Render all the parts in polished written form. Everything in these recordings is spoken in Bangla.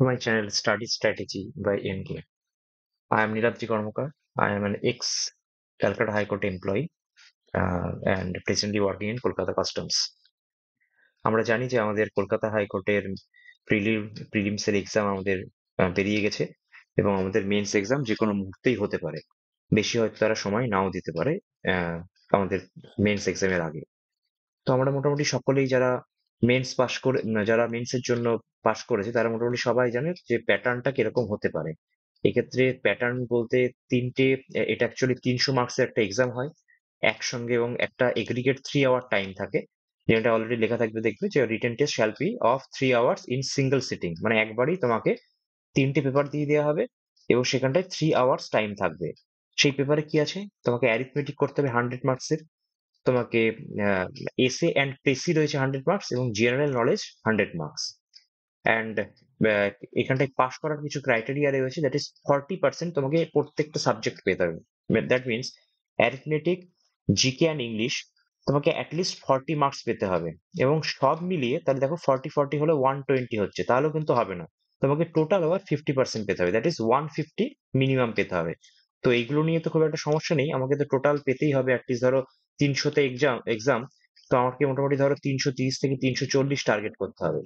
My channel Study Strategy by MK. I am Nirabji Karmakar. I am an ex-Calcutta High Court employee and presently working in Kolkata Customs. আমরা জানি যে আমাদের কলকাতা হাইকোর্টের প্রিলিমসের এক্সাম আমাদের বেরিয়ে গেছে এবং আমাদের মেন্স এক্সাম যে কোনো মুহূর্তেই হতে পারে। বেশি হয়তো তারা সময় নাও দিতে পারে আহ, আমাদের মেন্স এক্সামের আগে। তো আমরা মোটামুটি সকলেই যারা মেন্স পাশ করে যারা মেন্সের জন্য পাশ করেছে তারা মোটামুটি সবাই জানে যে প্যাটার্নটা কিরকম হতে পারে। এক্ষেত্রে প্যাটার্ন বলতে তিনটে, এটা অ্যাকচুয়ালি 300 মার্কসের একটা এক্সাম হয় একসঙ্গে এবং একটা এগ্রিগেট 3 আওয়ার টাইম থাকে, যেটা অলরেডি লেখা থাকবে, দেখবে যে written test shall be of 3 hours in single sitting, মানে একবারই তোমাকে তিনটে পেপার দিয়ে দেওয়া হবে এবং সেখানটায় 3 আওয়ার্স টাইম থাকবে। সেই পেপারে কি আছে, তোমাকে অ্যারিথমেটিক করতে হবে 100 মার্কসের, তোমাকে এসে অ্যান্ড প্রেসি রয়েছে 100 মার্কস এবং জেনারেল নলেজ 100 মার্কস। অ্যান্ড এখানটায় পাস করার কিছু ক্রাইটেরিয়া রয়েছে, দ্যাট ইজ 40% তোমাকে প্রত্যেকটা সাবজেক্ট পেতে হবে। That means arithmetic, GK and English তোমাকে অ্যাটলিস্ট 40 মার্কস পেতে হবে এবং সব মিলিয়ে তাহলে দেখো 40 হলে 120 হচ্ছে, তাহলেও কিন্তু হবে না, তোমাকে টোটাল আবার 50% পেতে হবে, দ্যাট ইজ 150 মিনিমাম পেতে হবে। তো এইগুলো নিয়ে তো খুব একটা সমস্যা নেই, আমাকে তো টোটাল পেতেই হবে অ্যাটলিস্ট ধরো 300তে এক্সাম, তো আমাকে মোটামুটি ধরো 330 থেকে 340 টার্গেট করতে হবে।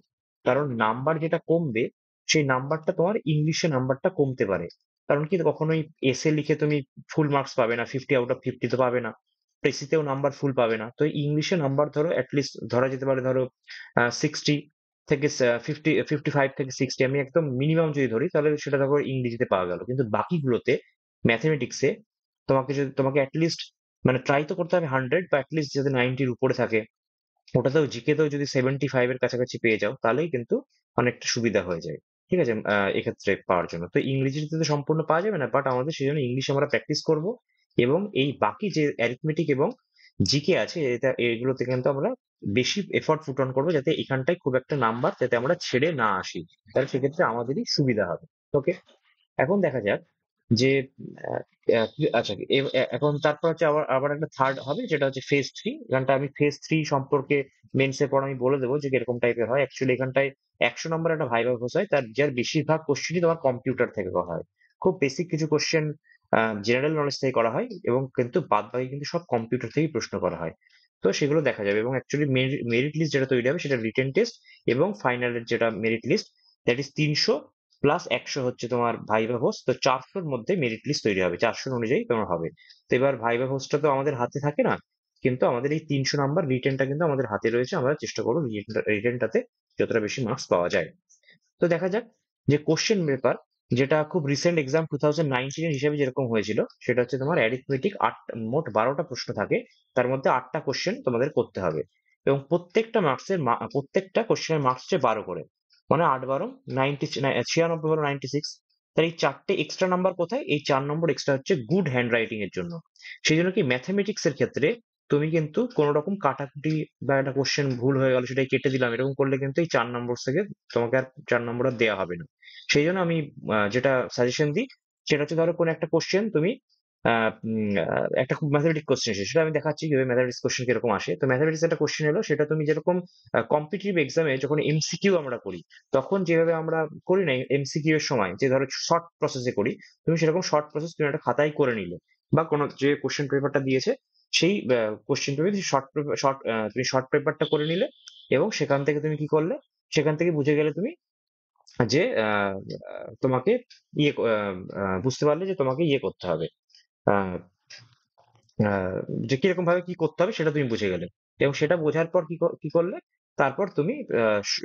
কারণ নাম্বার যেটা কমবে সেই নাম্বারটা তোমার ইংলিশে নাম্বারটা কমতে পারে। কারণ কি, কখনোই এসে লিখে তুমি ফুল মার্কস পাবে না, 50 আউট অফ 50 তো পাবে না, প্রেসিতেও নাম্বার ফুল পাবে না। তো ইংলিশে নাম্বার ধরো অ্যাটলিস্ট ধরা যেতে পারে ধরো 60 থেকে 55 থেকে 60, আমি একদম মিনিমাম যদি ধরি তাহলে সেটা ধরো ইংরেজিতে পাওয়া গেল। কিন্তু বাকিগুলোতে ম্যাথমেটিক্সে তোমাকে অ্যাটলিস্ট মানে ট্রাই তো করতে হবে 100 বা অ্যাটলিস্ট যাতে 90-র উপরে থাকে। ওটাতেও জিকেতেও যদি 75-এর কাছাকাছি পেয়ে যাও তাহলেই কিন্তু অনেকটা সুবিধা হয়ে যায়। ঠিক আছে, এক্ষেত্রে পাওয়ার জন্য তো ইংরেজিতে তো সম্পূর্ণ পাওয়া যাবে না, বাট আমাদের সেই জন্য ইংলিশ আমরা প্র্যাকটিস করব এবং এই বাকি যে অ্যারিথমেটিক এবং জিকে আছে এগুলোতে কিন্তু আমরা বেশি এফর্ট পুট অন করবো, যাতে এখানটায় খুব একটা নাম্বার যাতে আমরা ছেড়ে না আসি, তাহলে সেক্ষেত্রে আমাদেরই সুবিধা হবে। ওকে, এখন দেখা যাক যে আহ, আচ্ছা এখন তারপর হচ্ছে আবার আবার একটা থার্ড হবে, যেটা হচ্ছে ফেজ 3। এখানটা আমি ফেজ 3 সম্পর্কে মেন্সের পর আমি বলে দেবো যে কিরকম টাইপের হয়। অ্যাকচুয়ালি এখানটায় 100 নম্বর একটা ভাইভা কোর্স হয়, তার যার বেশিরভাগ কোশ্চেনই তোমার কম্পিউটার থেকে করা হয়। খুব বেসিক কিছু কোশ্চেন জেনারেল নলেজ থেকে করা হয় এবং কিন্তু বাদ বাকি কিন্তু সব কম্পিউটার থেকেই প্রশ্ন করা হয়। তো সেগুলো দেখা যাবে এবং অ্যাকচুয়ালি মেরিট লিস্ট যেটা তৈরি হবে সেটা রিটেন টেস্ট এবং ফাইনালের যেটা মেরিট লিস্ট, দ্যাট ইজ 300 + 100 হচ্ছে তোমার ভাইভা হোস্ট। তো 400-র মধ্যে মেরিট লিস্ট তৈরি হবে, 400 অনুযায়ী তোমার হবে। তো এবার ভাইভা হোস্টটা তো আমাদের হাতে থাকে না, কিন্তু আমাদের এই 300 নাম্বার রিটেনটা কিন্তু আমাদের হাতে রয়েছে, আমরা চেষ্টা করবো রিটেনটাতে যতটা বেশি মার্কস পাওয়া যায়। তো দেখা যাক যে কোশ্চেন পেপার যেটা খুব রিসেন্ট এক্সাম 2019 হিসেবে যেরকম হয়েছিল, সেটা হচ্ছে তোমার অ্যারিথমেটিক মোট 12টা প্রশ্ন থাকে, তার মধ্যে 8টা কোশ্চেন তোমাদের করতে হবে এবং প্রত্যেকটা কোশ্চেনের মার্কস হচ্ছে 12 করে, মানে 8 × 12 96 হলো 96। তার এই 4টে এক্সট্রা নাম্বার কোথায়, এই 4 নম্বর এক্সট্রা হচ্ছে গুড হ্যান্ড রাইটিং এর জন্য। সেই জন্য কি ম্যাথমেটিক্স এর ক্ষেত্রে তুমি কিন্তু কোন রকম কাটাকুটি বা একটা কোশ্চেন ভুল হয়ে গেল সেটাই কেটে দিলাম এরকম করলে কিন্তু এই 4 নম্বর থেকে তোমাকে আর 4 নম্বর আর দেওয়া হবে না। সেই জন্য আমি যেটা সাজেশন দিই সেটা হচ্ছে, ধরো কোনো একটা কোশ্চেন তুমি একটা খুব ম্যাথমেটিক্স কোশ্চেন এসেছে, সেটা আমি দেখাচ্ছি কিভাবে ম্যাথমেটিক্স কোশ্চেন কিরকম আসে। তো ম্যাথমেটিক্স একটা কোশ্চেন এলো, সেটা তুমি যেরকম কম্পিটিটিভ এক্সামে যখন এমসিকিউ আমরা করি তখন যেভাবে আমরা করি না এমসিকিউ এর সময়, যে ধরো শর্ট প্রসেসে করি, তুমি সেরকম শর্ট প্রসেস তুমি একটা খাতায় করে নিলে বা কোনো যে কোশ্চেন পেপারটা দিয়েছে সেই কোশ্চেন পেপার তুমি শর্ট পেপারটা করে নিলে এবং সেখান থেকে তুমি কি করলে, সেখান থেকে বুঝে গেলে তুমি যে তোমাকে বুঝতে পারলে যে তোমাকে করতে হবে, আহ, আহ, যে কিরকম ভাবে কি করতে হবে সেটা তুমি বুঝে গেলে এবং সেটা বোঝার পর কি করলে, তারপর তুমি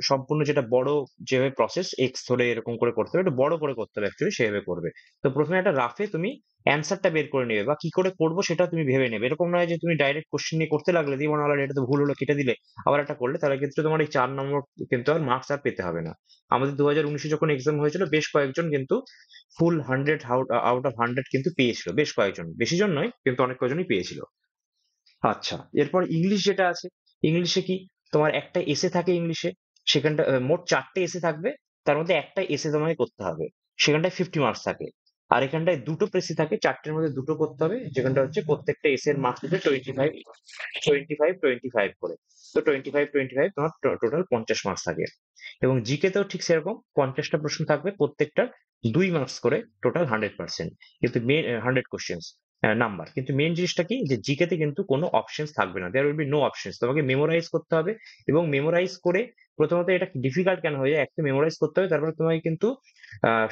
সম্পূর্ণ যেটা বড় যেভাবে প্রসেস এক্স ধরে এরকম করে করতে হবে, একটু বড় করে করতে হবে অ্যাকচুয়ালি, সেভাবে করবে। তো প্রথমে একটা রাফে তুমি অ্যান্সারটা বের করে নেবে বা কি করে করবো সেটা তুমি ভেবে নেবে, এরকম নয় যে তুমি ডাইরেক্ট কোশ্চেন নিয়ে করতে লাগলে দিয়ে মনে হলো এটা তো ভুল হলো কেটে দিলে আবার একটা করলে, তাহলে ক্ষেত্রে তোমার এই 4 নম্বর কিন্তু আর মার্কস আর পেতে হবে না। আমাদের 2019-এ যখন এক্সাম হয়েছিল বেশ কয়েকজন কিন্তু ফুল 100 আউট অফ 100 কিন্তু পেয়েছিল, বেশ কয়েকজন, বেশি জন নয় কিন্তু অনেক কয়জনই পেয়েছিল। আচ্ছা, এরপর ইংলিশ যেটা আছে, ইংলিশে কি তোমার একটা এসে থাকে ইংলিশে, সেখানটা মোট 4টে এসে থাকবে, তার মধ্যে একটা এসে তোমাকে করতে হবে, সেখানটায় 50 মার্কস থাকে। আর এখানটায় দুটো প্রেসি থাকে, চারটের মধ্যে দুটো করতে হবে, যেখানটা হচ্ছে প্রত্যেকটা এস এর মার্কস হচ্ছে 25 করে। তো 25 তোমার টোটাল 50 মার্কস থাকে। এবং জিকে তেও ঠিক সেরকম 50টা প্রশ্ন থাকবে, প্রত্যেকটা 2 মার্কস করে, টোটাল 100%। কিন্তু মেন 100 কোশ্চেন্স নাম্বার। কিন্তু মেন জিনিসটা কি, যে জিকে তে কিন্তু কোনো অপশনস থাকবে না, there will be no options. তোমাকে মেমোরাইজ করতে হবে, এবং মেমোরাইজ করে, প্রথমত এটা ডিফিকাল্ট কেন হয়ে যায়, একটা মেমোরাইজ করতে হবে, তারপরে তোমাকে কিন্তু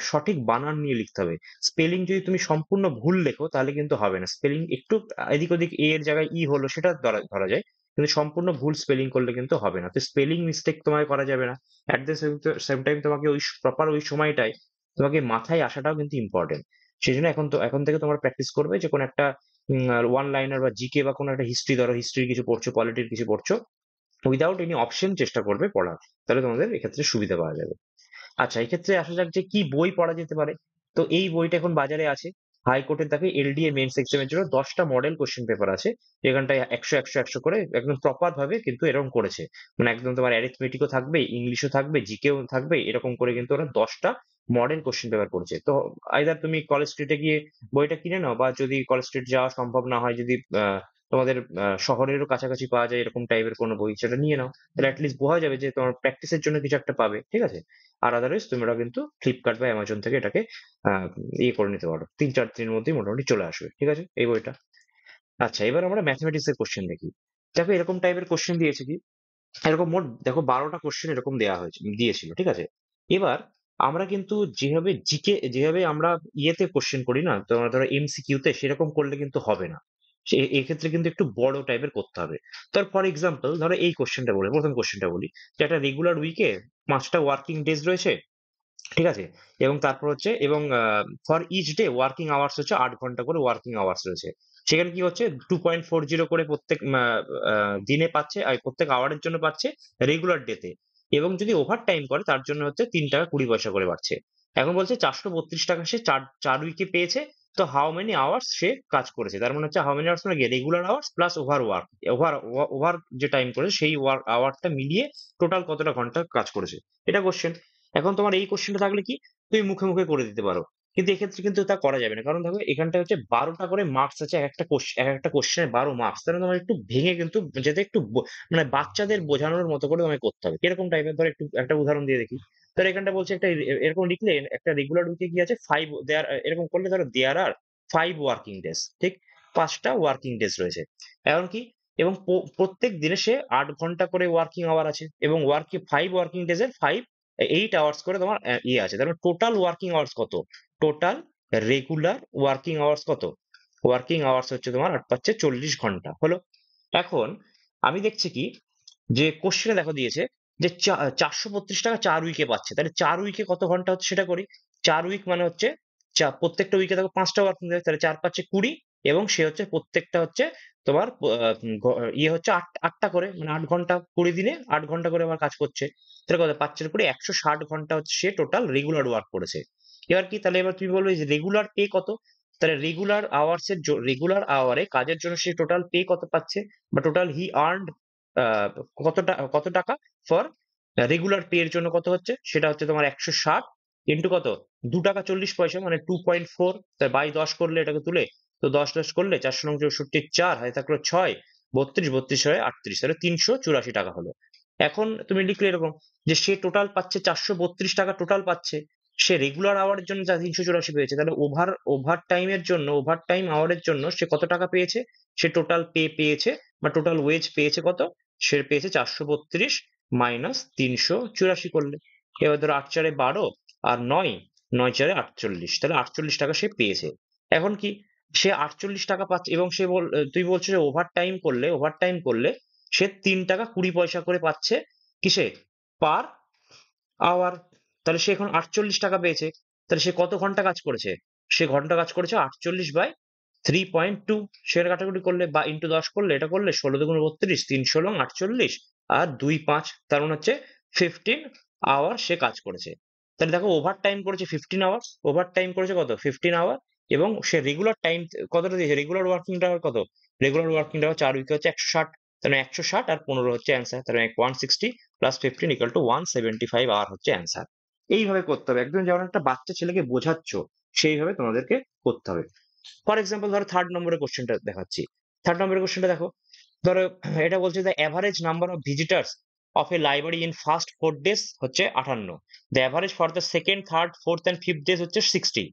সঠিক বানান নিয়ে লিখতে হবে। স্পেলিং যদি তুমি সম্পূর্ণ ভুল লেখো তাহলে কিন্তু হবে না। স্পেলিং একটু এদিক ওদিক, এ এর জায়গায় ই হলো, সেটা ধরা ধরা যায়, কিন্তু সম্পূর্ণ ভুল স্পেলিং করলে কিন্তু হবে না। তো স্পেলিং মিস্টেক তোমাকে করা যাবে না। অ্যাট দ্য সেম টাইম তোমাকে ওই প্রপার ওই সময়টায় তোমাকে মাথায় আসাটাও কিন্তু ইম্পর্টেন্ট। সেই জন্য এখন থেকে তোমরা প্র্যাকটিস করবে, যে কোনো একটা ওয়ান লাইনার বা জিকে বা কোনো একটা হিস্ট্রি, ধরো হিস্ট্রির কিছু পড়ছো, পলিটির কিছু পড়ছো, উইদাউট এনি অপশন চেষ্টা করবে পড়ার। তাহলে তোমাদের এক্ষেত্রে সুবিধা পাওয়া যাবে। আচ্ছা, এক্ষেত্রে আসা যাক যে কি বই পড়া যেতে পারে। তো এই বইটা এখন বাজারে আছে। হাইকোর্টের দেখে এলডিএ মেন্স এক্সামের জন্য 10টা মডেল কোশ্চেন পেপার আছে, যেখানটায় 100 করে একদম প্রপার ভাবে কিন্তু এরকম করেছে। মানে একদম তোমার অ্যারিথমেটিকও থাকবে, ইংলিশও থাকবে, জিকেও থাকবে, এরকম করে কিন্তু ওরা 10টা মডেল কোশ্চেন পেপার করেছে। তো আইদার তুমি কলেজ স্ট্রিটে গিয়ে বইটা কিনে নাও, বা যদি কলেজ স্ট্রিট যাওয়া সম্ভব না হয়, যদি তোমাদের শহরেরও কাছাকাছি পাওয়া যায় এরকম টাইপের কোনো বই, সেটা নিয়ে নাও। তাহলে অ্যাটলিস্ট বোঝা যাবে যে তোমার প্র্যাকটিসের জন্য কিছু একটা পাবে, ঠিক আছে? আর আদারওয়াইজ তোমরা কিন্তু ফ্লিপকার্ট বা অ্যামাজন থেকে এটাকে আহ, ইয়ে করে নিতে পারো, 3-4 দিনের মধ্যেই মোটামুটি চলে আসবে, ঠিক আছে, এই বইটা। আচ্ছা, এবার আমরা ম্যাথমেটিক্স এর কোশ্চেন দেখি। দেখো এরকম টাইপের কোশ্চেন দিয়েছে কি, এরকম মোট দেখো 12টা কোশ্চেন এরকম দেওয়া হয়েছে, দিয়েছিল, ঠিক আছে। এবার আমরা কিন্তু যেভাবে জিকে, যেভাবে আমরা ইয়েতে কোশ্চেন করি না, তোমার ধরো এমসিকিউ তে, সেরকম করলে কিন্তু হবে না। এক্ষেত্রে কিন্তু একটু বড় টাইপের করতে হবে। ধর ফর এক্সাম্পল, ধরো এই কোশ্চেনটা বলি, প্রথম কোশ্চেনটা বলি, যে একটা রেগুলার উইকে 5টা ওয়ার্কিং ডেজ রয়েছে, ঠিক আছে। এবং তারপর হচ্ছে, এবং for each day working hours হচ্ছে 8 ঘন্টা করে ওয়ার্কিং আওয়ার্স রয়েছে। সেখানে কি হচ্ছে, 2.40 করে প্রত্যেক দিনে পাচ্ছে, আর প্রত্যেক আওয়ারের জন্য পাচ্ছে রেগুলার ডেতে। এবং যদি ওভার টাইম করে তার জন্য হচ্ছে 3 টাকা 20 পয়সা করে বাড়ছে। এখন বলছে 432 টাকা সে চার চার উইকে পেয়েছে। তো হাউ মেনি আওয়ার্স সে কাজ করেছে, তার মানে হচ্ছে হাউ মেনি আওয়ার্স মানে কি, regular hours plus over work, over over যে টাইম করেছে সেই আওয়ারটা মিলিয়ে টোটাল কতটা ঘন্টা কাজ করেছে, এটা কোশ্চেন। এখন তোমার এই কোশ্চেনটা থাকলে কি, তুমি মুখে মুখে করে দিতে পারো। কিন্তু এক্ষেত্রে কিন্তু তা করা যাবে না, কারণ দেখো এখানটা হচ্ছে 12টা করে মার্কস আছে, এক একটা কোশ্চেনের 12 মার্কস, তাহলে তোমার একটু ভেঙে কিন্তু, যেতে একটু মানে বাচ্চাদের বোঝানোর মতো করে তোমায় করতে হবে। কিরকম টাইপের, ধর একটু একটা উদাহরণ দিয়ে দেখি। ধর এখানটা বলছে একটা এরকম লিখলে, একটা রেগুলার উইকে কি আছে, এরকম করলে ধরো দেয়ার আর 5 ওয়ার্কিং ডেজ, ঠিক, 5টা ওয়ার্কিং ডেজ রয়েছে। এখন কি, এবং প্রত্যেক দিনে সে 8 ঘন্টা করে ওয়ার্কিং আওয়ার আছে, এবং 5 ওয়ার্কিং ডেজের 8 আওয়ার্স করে তোমার ইয়ে আছে। তার মানে টোটাল ওয়ার্কিং আওয়ার্স কত, টোটাল রেগুলার ওয়ার্কিং আওয়ার্স কত, ওয়ার্কিং আওয়ার্স হচ্ছে তোমার 8 × 5 = 40 ঘন্টা হলো। এখন আমি দেখছি কি, যে কোশ্চেনে দেখো দিয়েছে যে 432 টাকা 4 উইকে পাচ্ছে, তাহলে 4 উইকে কত ঘন্টা হচ্ছে সেটা করি। 4 উইক মানে হচ্ছে, প্রত্যেকটা উইকে দেখো 5টা ওয়ার্কিং ডে, তাহলে 4×5 = 20। এবং সে হচ্ছে প্রত্যেকটা হচ্ছে তোমার ইয়ে হচ্ছে 8টা করে, মানে 8 ঘন্টা, 20 দিনে 8 ঘন্টা করে আবার কাজ করছে। তাহলে কত, 5 × 4 = 160 ঘন্টা হচ্ছে সে টোটাল রেগুলার ওয়ার্ক করেছে। এবার কি, তাহলে এবার তুমি বলবে যে রেগুলার পে কত। তাহলে রেগুলার আওয়ারে কাজের জন্য সে টোটাল পে কত পাচ্ছে, বা টোটাল হি আর্নড কত টাকা ফর রেগুলার পে এর জন্য কত হচ্ছে, সেটা হচ্ছে তোমার 160 ইন্টু কত, 2 টাকা 40 পয়সা, মানে 2.4, তাই বাই 10 করলে এটাকে তুলে, তো 10 করলে 4×9 = 64, 4 হাতে থাকলো 6, 32, 32 হয় 38, তাহলে 384 টাকা হলো। এখন তুমি লিখলে এরকম, যে সে টোটাল পাচ্ছে 432 টাকা টোটাল পাচ্ছে, সে রেগুলার আওয়ারের জন্য যা 384 পেয়েছে, তাহলে ওভার টাইমের জন্য, ওভার টাইম আওয়ারের জন্য সে কত টাকা পেয়েছে, সে টোটাল পে পেয়েছে, বা টোটাল ওয়েজ পেয়েছে কত, সে পেয়েছে 432 মাইনাস 384 করলে। এবার ধরো 8×4 = 12, আর 9, 9×4 = 48, তাহলে 48 টাকা সে পেয়েছে। এখন কি, সে 48 টাকা পাচ্ছে, এবং তুই বলছো যে ওভার টাইম করলে সে 3 টাকা 20 পয়সা করে পাচ্ছে, কিসে, পার আওয়ার। তাহলে সে এখন 48 টাকা পেয়েছে, তাহলে সে কত ঘন্টা কাজ করেছে, সে ঘন্টা কাজ করেছে 48/3.2। শেয়ার কাটাকুটি করলে বা ইন্টু 10 করলে, এটা করলে 16×2 = 32, 3 × 16 = 48, আর 2 5, তার মানে হচ্ছে 15 আওয়ার সে কাজ করেছে। তাহলে দেখো ওভার টাইম করেছে 15 আওয়ার, ওভার টাইম করেছে কত, 15 আওয়ার। এবং সে রেগুলার টাইম কতটা দিয়েছে, রেগুলার ওয়ার্কিং আওয়ার কত, রেগুলার ওয়ার্কিং আওয়ার 4 উইকে হচ্ছে 160, তাহলে 160 আর 15 হচ্ছে অ্যান্সার, তাহলে 160 প্লাস 15 = 175 আওয়ার হচ্ছে অ্যান্সার। এইভাবে করতে হবে, একদম যেমন একটা বাচ্চা ছেলেকে বোঝাচ্ছ, সেইভাবে তোমাদেরকে করতে হবে। ফর এক্সাম্পল ধরো 3rd নম্বরের কোশ্চেনটা দেখাচ্ছি। 3rd নম্বরের কোশ্চেনটা দেখো। ধরো এটা বলছে the average number of visitors of a library in first 4 days হচ্ছে 58, the average for the second, third, fourth and fifth days হচ্ছে 60।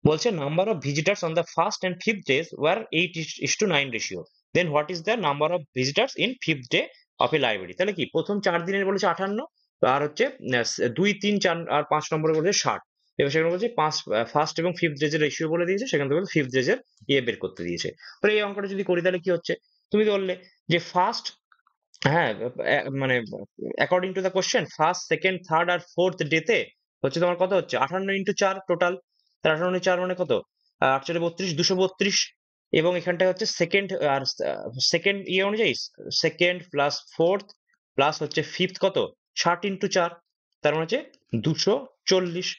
বলছে number of visitors on the first and fifth days were 8:9 ratio, then what is the number of visitors in fifth day of a library. তাহলে কি প্রথম 4 দিনের বলেছে 58, আর হচ্ছে 2, 3, 4 আর 5 নম্বরে বলেছে 60। এবার সেখানে বলছে ফার্স্ট এবং ফিফথ ডেজ এর রেশিও বলে দিয়েছে, সেখান থেকে ফিফথ ডেজ এর বের করতে দিয়েছে। তো এই অঙ্কটা যদি করি তাহলে কি হচ্ছে, তুমি বললে যে ফার্স্ট, হ্যাঁ, মানে according to the question first, second, third আর ফোর্থ ডেতে হচ্ছে তোমার কত হচ্ছে 58 ইন্টু 4 টোটাল। 58 4 মানে কত, 8 4 32, 232। এবং এখানটায় হচ্ছে সেকেন্ড আর সেকেন্ড ইয়ে অনুযায়ী সেকেন্ড প্লাস ফোর্থ প্লাস হচ্ছে ফিফথ কত 60 ইন্টু 4, তার মানে হচ্ছে 240।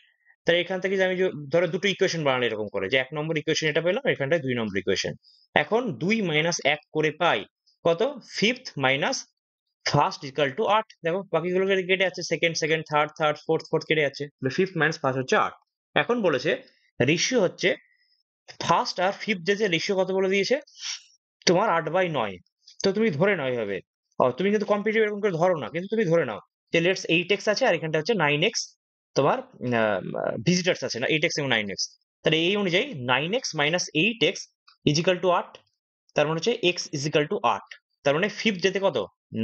তাই এখান থেকে যে আমি ধরো দুটো ইকুয়েশন বানালে এরকম করে যে 1 নম্বর ইকুয়েশন এটা পেলাম, এখানটায় 2 নম্বর ইকুয়েশন। এখন 2 মাইনাস 1 করে পাই কত, fifth minus first equal to 8। দেখো বাকিগুলো কেটে যাচ্ছে, second second, third third, fourth fourth কেটে যাচ্ছে, ফিফথ মাইনাস ফার্স্ট হচ্ছে 8। এখন বলেছে রেশিও হচ্ছে ফার্স্ট আর ফিফথ যে রেশিও কত বলে দিয়েছে তোমার 8/9। তো তুমি ধরে নাও এইভাবে, তুমি কিন্তু কম্পিটিটিভ এরকম করে ধরো না, কিন্তু তুমি ধরে নাও যে লেটস 8x আছে আর এখানটা হচ্ছে 9x তোমার ভিজিটার্স আছে না, 8x এবং 9x। তাহলে এই অনুযায়ী 9x minus 8x is equal two 8, তার মানে হচ্ছে x ইজিক্যাল টু 8। তার মানে ফিফথ ডেতে কত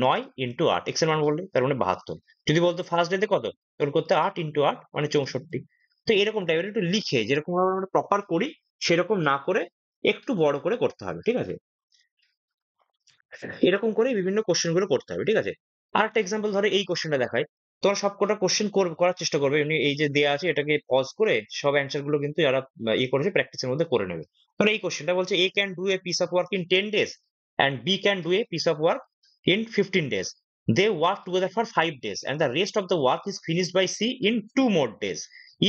9 ইন্টু 8, x এর মান বললে তার মানে 72। যদি বলতো ফার্স্ট ডেতে কত, তখন করতে 8 ইন্টু 8 মানে 64। তো এরকম টাইপের একটু লিখে যেরকম ভাবে আমরা প্রপার করি সেরকম না করে একটু বড় করে করতে হবে, ঠিক আছে? এরকম করে বিভিন্ন কোশ্চেন গুলো করতে হবে, ঠিক আছে? আরেকটা এক্সাম্পল ধরো এই কোশ্চেনটা দেখাই। তোমরা সবকটা কোশ্চেন করার চেষ্টা করবে, এমনি এই যে দেয়া আছে এটাকে পজ করে সব অ্যান্সার গুলো কিন্তু যারা ইয়ে করেছে প্র্যাকটিসের মধ্যে করে নেবে। ধরো এই কোশ্চেনটা বলছে A can do a piece of work in 10 days and B can do a piece of work in 15 days. They work together for 5 days and the rest of the work is finished by C in 2 more days.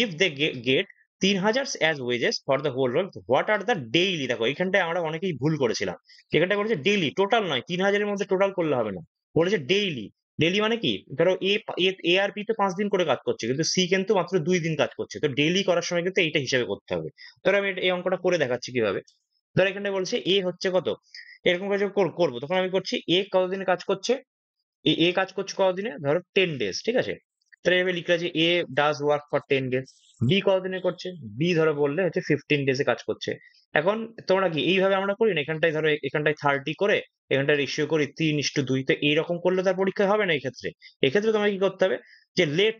If they get 3000 as wages for the whole work, what are the daily, দেখো এখানটায় আমরা অনেকেই ভুল করেছিলাম। এখানটা বলেছে ডেইলি, টোটাল নয়, 3000-এর মধ্যে টোটাল করলে হবে না, বলেছে ডেইলি। ডেইলি মানে কি, ধরো এ আর বি তো 5 দিন করে কাজ করছে, কিন্তু সি কিন্তু মাত্র 2 দিন কাজ করছে, তো ডেইলি করার সময় কিন্তু এইটা হিসাবে করতে হবে। ধরো আমি এই অঙ্কটা করে দেখাচ্ছি কিভাবে। ধরো এখানটা বলছে এ হচ্ছে কত, এরকম করে যখন করবো তখন আমি করছি এ কতদিনে কাজ করছে, এ কাজ করছে কতদিনে, ধরো 10 ডেজ, ঠিক আছে? তাহলে এভাবে লিখলে যে A does work for 10 days. B কতদিনে করছে, বি ধরো বললে হচ্ছে 15 ডেজে কাজ করছে। এখন তোমরা কি এইভাবে আমরা করি না, এখানটায় ধরো এখানটায় 30 করে এখানটায় রেশিও করি 3:2। তো এইরকম করলে তার পরীক্ষা হবে না। এক্ষেত্রে তোমাকে কি করতে হবে, যে লেট,